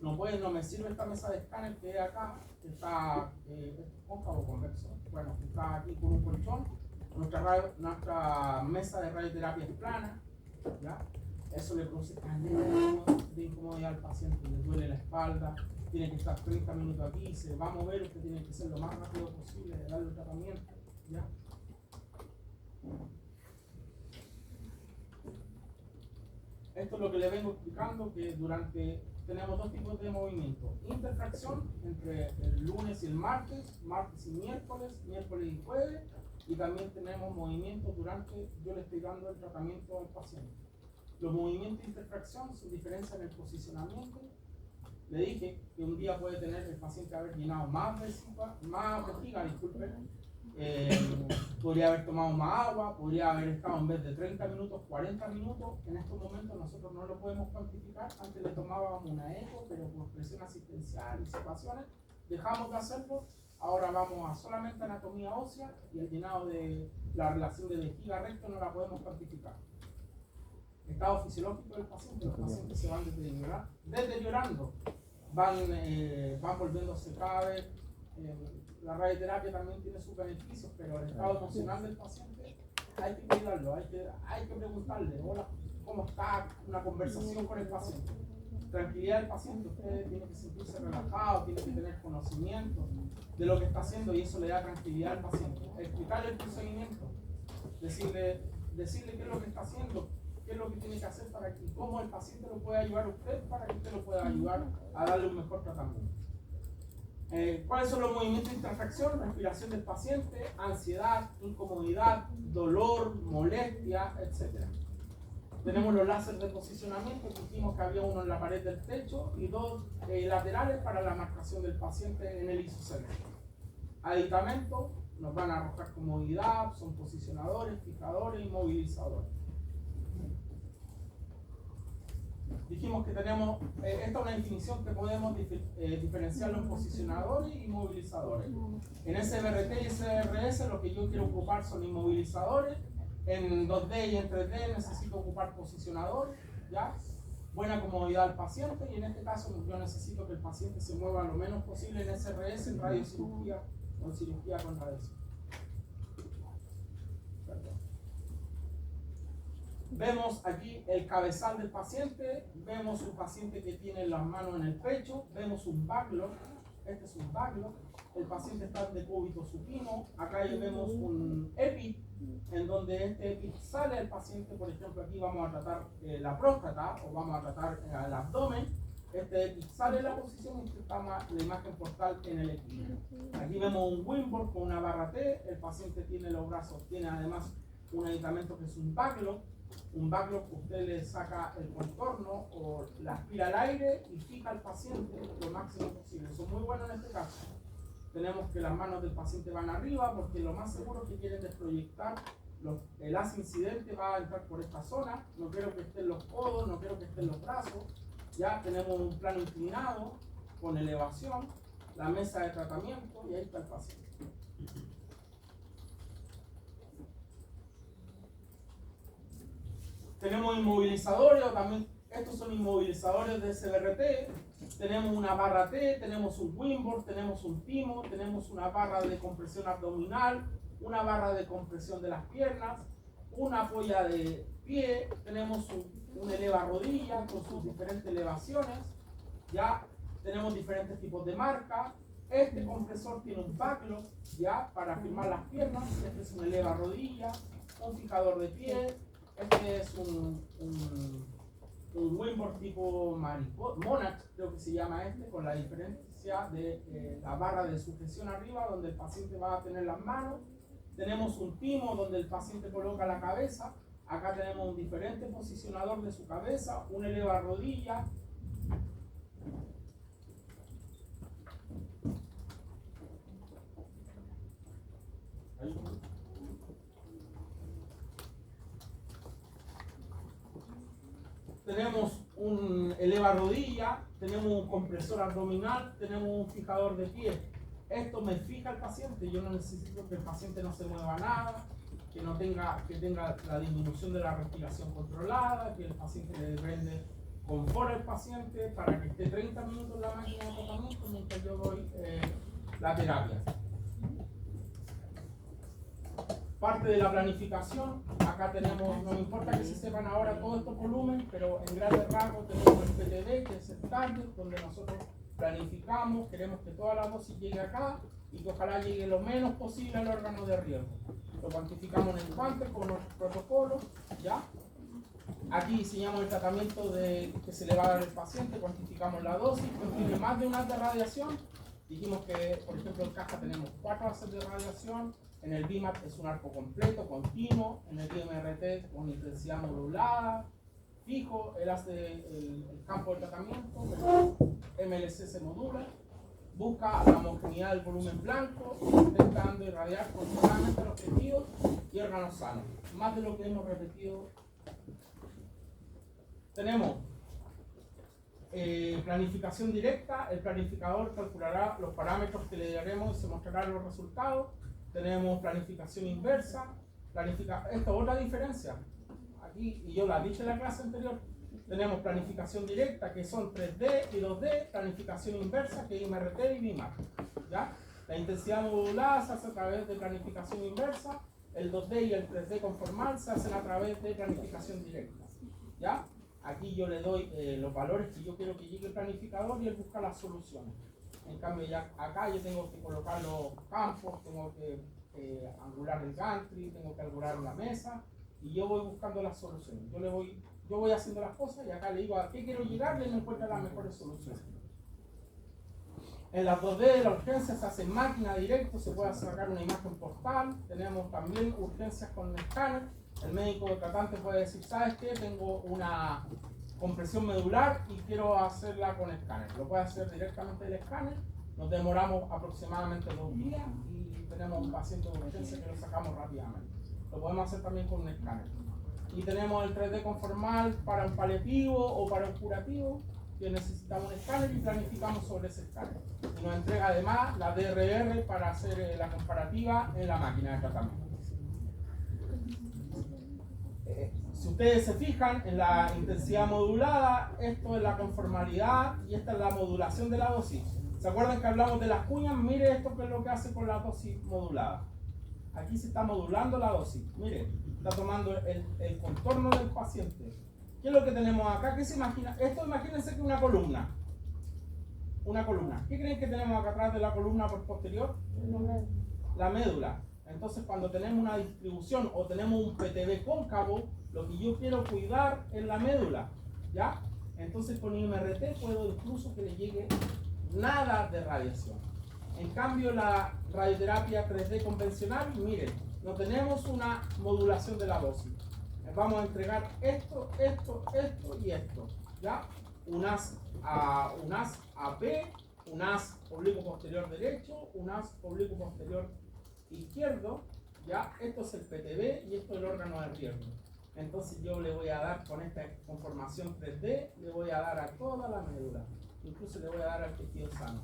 No me sirve esta mesa de escáner que es acá, que está cóncavo convexo, bueno, que está aquí con un colchón. Nuestra mesa de radioterapia es plana, ¿ya? Eso le produce de incomodidad al paciente, le duele la espalda, tiene que estar 30 minutos aquí, se va a mover, usted tiene que ser lo más rápido posible, darle el tratamiento, ¿ya? Esto es lo que le vengo explicando, que tenemos 2 tipos de movimiento: interfracción entre el lunes y el martes y miércoles y jueves, y también tenemos movimientos durante, yo le estoy dando el tratamiento al paciente. Los movimientos de interfracción se diferencian en el posicionamiento. Le dije que un día puede tener el paciente haber llenado más vejiga, disculpen, podría haber tomado más agua, podría haber estado en vez de 30 minutos, 40 minutos. En estos momentos nosotros no lo podemos cuantificar. Antes le tomábamos una eco, pero por presión asistencial y situaciones dejamos de hacerlo. Ahora vamos a solamente anatomía ósea, y el llenado de la relación de vejiga recto no la podemos cuantificar. Estado fisiológico del paciente: los pacientes se van deteriorando, van volviéndose cada vez. La radioterapia también tiene sus beneficios, pero el estado emocional del paciente hay que cuidarlo, hay que preguntarle: hola, ¿cómo está? Una conversación con el paciente. Tranquilidad del paciente: usted tiene que sentirse relajado, tiene que tener conocimiento de lo que está haciendo, y eso le da tranquilidad al paciente. Explicarle el procedimiento, decirle qué es lo que está haciendo, qué es lo que tiene que hacer y cómo el paciente lo puede ayudar a usted para que usted lo pueda ayudar a darle un mejor tratamiento. ¿Cuáles son los movimientos de interfracción? Respiración del paciente, ansiedad, incomodidad, dolor, molestia, etc. Tenemos los láseres de posicionamiento. Dijimos que había uno en la pared del techo y 2 laterales para la marcación del paciente en el isocéntrico. Aditamentos nos van a arrojar comodidad, son posicionadores, fijadores y movilizadores. Dijimos que tenemos, esta es una definición que podemos diferenciarlo en posicionadores y movilizadores. En SBRT y SRS lo que yo quiero ocupar son inmovilizadores. En 2D y en 3D necesito ocupar posicionadores, ¿ya? Buena comodidad al paciente, y en este caso yo necesito que el paciente se mueva lo menos posible en SRS, en radiocirugía o en cirugía con radiación. Vemos aquí el cabezal del paciente, vemos un paciente que tiene las manos en el pecho, vemos un backlog, este es un backlog, el paciente está de decúbito supino, acá vemos un EPI, en donde este EPI sale al paciente. Por ejemplo, aquí vamos a tratar la próstata o vamos a tratar el abdomen. Este EPI sale en la posición y está la imagen portal en el EPI. Aquí vemos un Wimborne con una barra T, el paciente tiene los brazos, tiene además un aditamento que es un backlog. Un backlog, usted le saca el contorno o la aspira al aire y fija al paciente lo máximo posible. Eso es muy bueno en este caso. Tenemos que las manos del paciente van arriba, porque lo más seguro que quieren desproyectar. El haz incidente va a entrar por esta zona. No quiero que estén los codos, no quiero que estén los brazos. Ya tenemos un plano inclinado con elevación, la mesa de tratamiento, y ahí está el paciente. Tenemos inmovilizadores, o también estos son inmovilizadores de SBRT. Tenemos una barra T, tenemos un Wimborne, tenemos un timo, tenemos una barra de compresión abdominal, una barra de compresión de las piernas, una polla de pie, tenemos un eleva rodilla con sus diferentes elevaciones, ya tenemos diferentes tipos de marcas. Este compresor tiene un backlog ya para firmar las piernas. Este es un eleva rodilla, un fijador de pie. Este es un wingboard tipo Monarch, creo que se llama este, con la diferencia de la barra de sujeción arriba, donde el paciente va a tener las manos. Tenemos un timo donde el paciente coloca la cabeza. Acá tenemos un diferente posicionador de su cabeza, un eleva rodilla. Tenemos un eleva rodilla, tenemos un compresor abdominal, tenemos un fijador de pie. Esto me fija al paciente. Yo no necesito que el paciente no se mueva nada, que tenga la disminución de la respiración controlada, que el paciente le brinde confort al paciente para que esté 30 minutos en la máquina de tratamiento mientras yo doy la terapia. Parte de la planificación, acá tenemos, no me importa que se sepan ahora todos estos volúmenes, pero en grandes rasgos tenemos el PTV, que es el target, donde nosotros planificamos, queremos que toda la dosis llegue acá y que ojalá llegue lo menos posible al órgano de riesgo. Lo cuantificamos en el guante con los protocolos, ¿ya? Aquí diseñamos el tratamiento que se le va a dar al paciente, cuantificamos la dosis, contiene más de un haz de radiación. Dijimos que, por ejemplo, en caja tenemos 4 haces de radiación. En el BIMAT es un arco completo, continuo. En el IMRT con intensidad modulada, fijo, el campo de tratamiento. MLC se modula. Busca la homogeneidad del volumen blanco, intentando irradiar continuamente los tejidos y órganos sanos. Más de lo que hemos repetido. Tenemos planificación directa. El planificador calculará los parámetros que le daremos y se mostrarán los resultados. Tenemos planificación inversa. Esta es otra diferencia. Aquí, y yo la dije en la clase anterior, tenemos planificación directa, que son 3D y 2D, planificación inversa, que es IMRT y BIMAT. ¿Ya? La intensidad modulada se hace a través de planificación inversa, el 2D y el 3D conformal se hacen a través de planificación directa. ¿Ya? Aquí yo le doy los valores que yo quiero que llegue el planificador y él busca las soluciones. En cambio, ya acá yo tengo que colocar los campos, tengo que angular el gantry, tengo que angular la mesa y yo voy buscando las soluciones. Yo voy haciendo las cosas y acá le digo a qué quiero llegar y me encuentra las mejores soluciones. En las 2D de la urgencia se hace en máquina directo, se puede sacar una imagen postal. Tenemos también urgencias con escáner. El médico tratante puede decir, ¿sabes qué? Tengo una compresión medular y quiero hacerla con escáner. Lo puede hacer directamente del escáner. Nos demoramos aproximadamente 2 días y tenemos un paciente de urgencia que lo sacamos rápidamente. Lo podemos hacer también con un escáner. Y tenemos el 3D conformal para un paliativo o para un curativo, que necesitamos un escáner y planificamos sobre ese escáner. Y nos entrega además la DRR para hacer la comparativa en la máquina de tratamiento. Si ustedes se fijan en la intensidad modulada, esto es la conformalidad y esta es la modulación de la dosis. ¿Se acuerdan que hablamos de las cuñas? Mire esto que es lo que hace con la dosis modulada. Aquí se está modulando la dosis. Mire, está tomando el contorno del paciente. ¿Qué es lo que tenemos acá? ¿Qué se imagina? Esto imagínense que es una columna. Una columna. ¿Qué creen que tenemos acá atrás de la columna por posterior? La médula. Entonces, cuando tenemos una distribución o tenemos un PTV cóncavo, lo que yo quiero cuidar es la médula, ¿ya? Entonces, con IMRT puedo incluso que le llegue nada de radiación. En cambio, la radioterapia 3D convencional, miren, no tenemos una modulación de la dosis. Vamos a entregar esto, esto, esto y esto, ¿ya? Un haz AP, un haz oblicuo posterior derecho, un haz oblicuo posterior izquierdo, ya, esto es el PTV y esto es el órgano de riesgo. Entonces yo le voy a dar con esta conformación 3D, le voy a dar a toda la médula, incluso le voy a dar al tejido sano.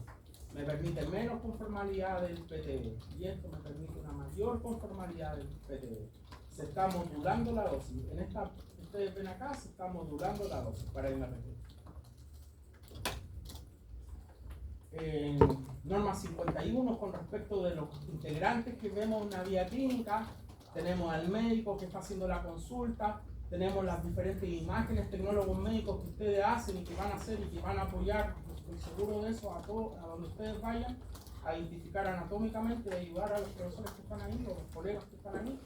Me permite menos conformalidad del PTV y esto me permite una mayor conformalidad del PTV. Se está modulando la dosis. En esta, ustedes ven acá, se está modulando la dosis para el MRT. Norma 51 con respecto de los integrantes que vemos en una vía clínica, tenemos al médico que está haciendo la consulta, tenemos las diferentes imágenes, tecnólogos médicos que ustedes hacen y que van a hacer y que van a apoyar estoy seguro de eso, a todos, a donde ustedes vayan, a identificar anatómicamente y ayudar a los profesores que están ahí o los colegas que están ahí.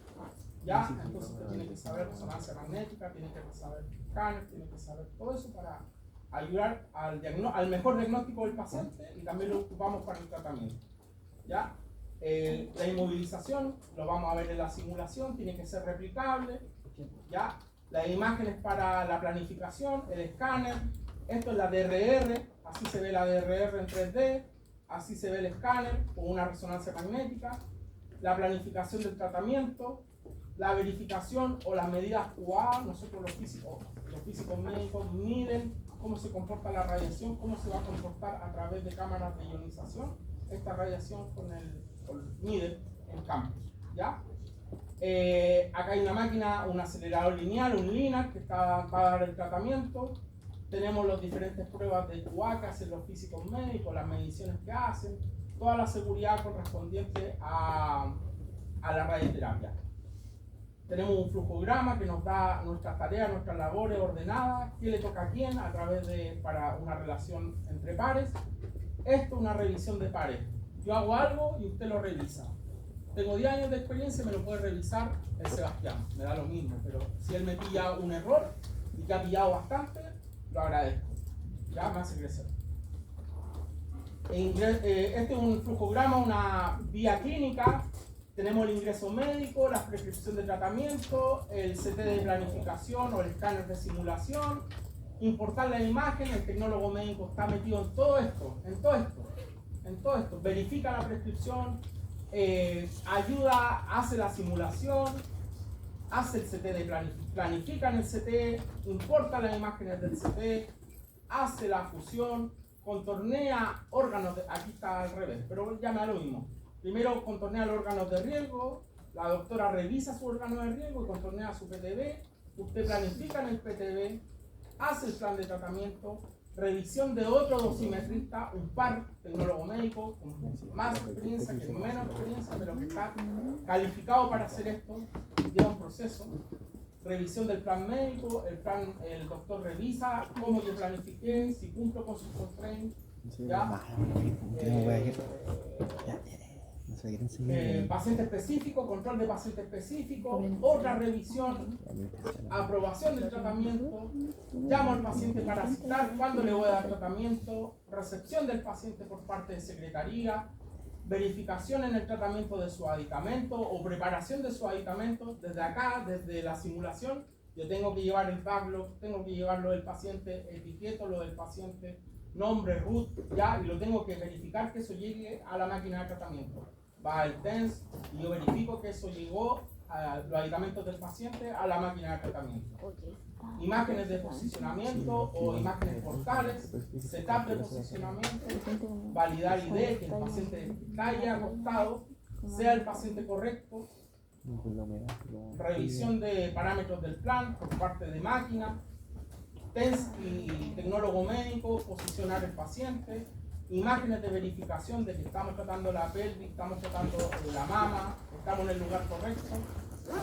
Ya, entonces usted tiene que saber resonancia magnética, tiene que saber escáner, tiene que saber todo eso para ayudar al mejor diagnóstico del paciente y también lo ocupamos para el tratamiento. ¿Ya? La inmovilización, lo vamos a ver en la simulación, tiene que ser replicable. ¿Ya? Las imágenes para la planificación, el escáner, esto es la DRR, así se ve la DRR en 3D, así se ve el escáner con una resonancia magnética, la planificación del tratamiento, la verificación o las medidas QA. Nosotros los físicos médicos miden cómo se comporta la radiación, cómo se va a comportar a través de cámaras de ionización esta radiación miden en campos. ¿Ya? Acá hay una máquina, un acelerador lineal, un LINAC que va a dar el tratamiento. Tenemos las diferentes pruebas de QA que hacen los físicos médicos, las mediciones que hacen, toda la seguridad correspondiente a la radioterapia. Tenemos un flujograma que nos da nuestras tareas, nuestras labores ordenadas, qué le toca a quién a través para una relación entre pares. Esto es una revisión de pares. Yo hago algo y usted lo revisa. Tengo 10 años de experiencia, me lo puede revisar el Sebastián, me da lo mismo, pero si él me pilla un error y que ha pillado bastante, lo agradezco. Ya me hace crecer. Este es un flujograma, una vía clínica. Tenemos el ingreso médico, la prescripción de tratamiento, el CT de planificación o el escáner de simulación, importar la imagen. El tecnólogo médico está metido en todo esto, verifica la prescripción, ayuda, hace la simulación, hace el CT de planifica en el CT, importa las imágenes del CT, hace la fusión, contornea órganos, aquí está al revés, pero ya me da lo mismo. Primero contornea los órganos de riesgo, la doctora revisa su órgano de riesgo y contornea su PTB, usted planifica en el PTB, hace el plan de tratamiento, revisión de otro dosimetrista, un par, tecnólogo médico, con más experiencia que menos experiencia, pero que está calificado para hacer esto, lleva un proceso. Revisión del plan médico, el doctor revisa cómo yo planifiqué, si cumplo con sus constraints. ¿Ya? Paciente específico, control de paciente específico, otra revisión, aprobación del tratamiento, llamo al paciente para citar cuándo le voy a dar tratamiento, recepción del paciente por parte de secretaría, verificación en el tratamiento de su aditamentos o preparación de su aditamentos. Desde acá, desde la simulación, yo tengo que llevar el backlog, tengo que llevar lo del paciente, etiqueto lo del paciente, nombre, root, ya, y lo tengo que verificar que eso llegue a la máquina de tratamiento. Va al TENS y yo verifico que eso llegó a los aditamentos del paciente a la máquina de tratamiento. Imágenes de posicionamiento o imágenes portales, setup de posicionamiento, validar ID, que el paciente haya acostado, sea el paciente correcto, revisión de parámetros del plan por parte de máquina, TENS y tecnólogo médico, posicionar el paciente, imágenes de verificación de que estamos tratando la pelvis, estamos tratando la mama, estamos en el lugar correcto,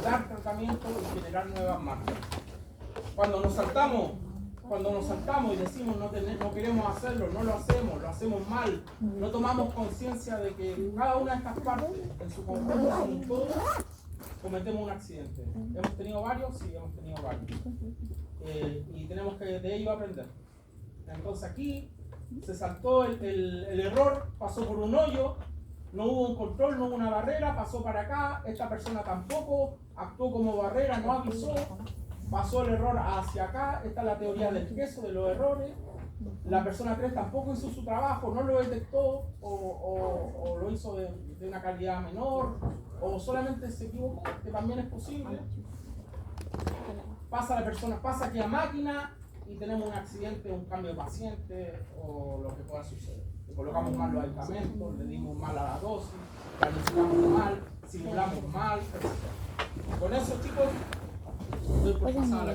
dar tratamiento y generar nuevas marcas. Cuando nos saltamos y decimos no queremos hacerlo, no lo hacemos mal, no tomamos conciencia de que cada una de estas partes en su conjunto, en un todo, cometemos un accidente. ¿Hemos tenido varios? Sí, hemos tenido varios. Y tenemos que de ello aprender. Entonces aquí se saltó el error, pasó por un hoyo, no hubo un control, no hubo una barrera, pasó para acá, esta persona tampoco actuó como barrera, no avisó, pasó el error hacia acá. Esta es la teoría del queso, de los errores. La persona 3 tampoco hizo su trabajo, no lo detectó o lo hizo de una calidad menor o solamente se equivocó, que también es posible. Pasa la persona, pasa aquí a máquina y tenemos un accidente, un cambio de paciente o lo que pueda suceder. Le colocamos mal los medicamentos, le dimos mal a la dosis, planificamos mal, simulamos mal, etc. Con eso, chicos, doy por pasada la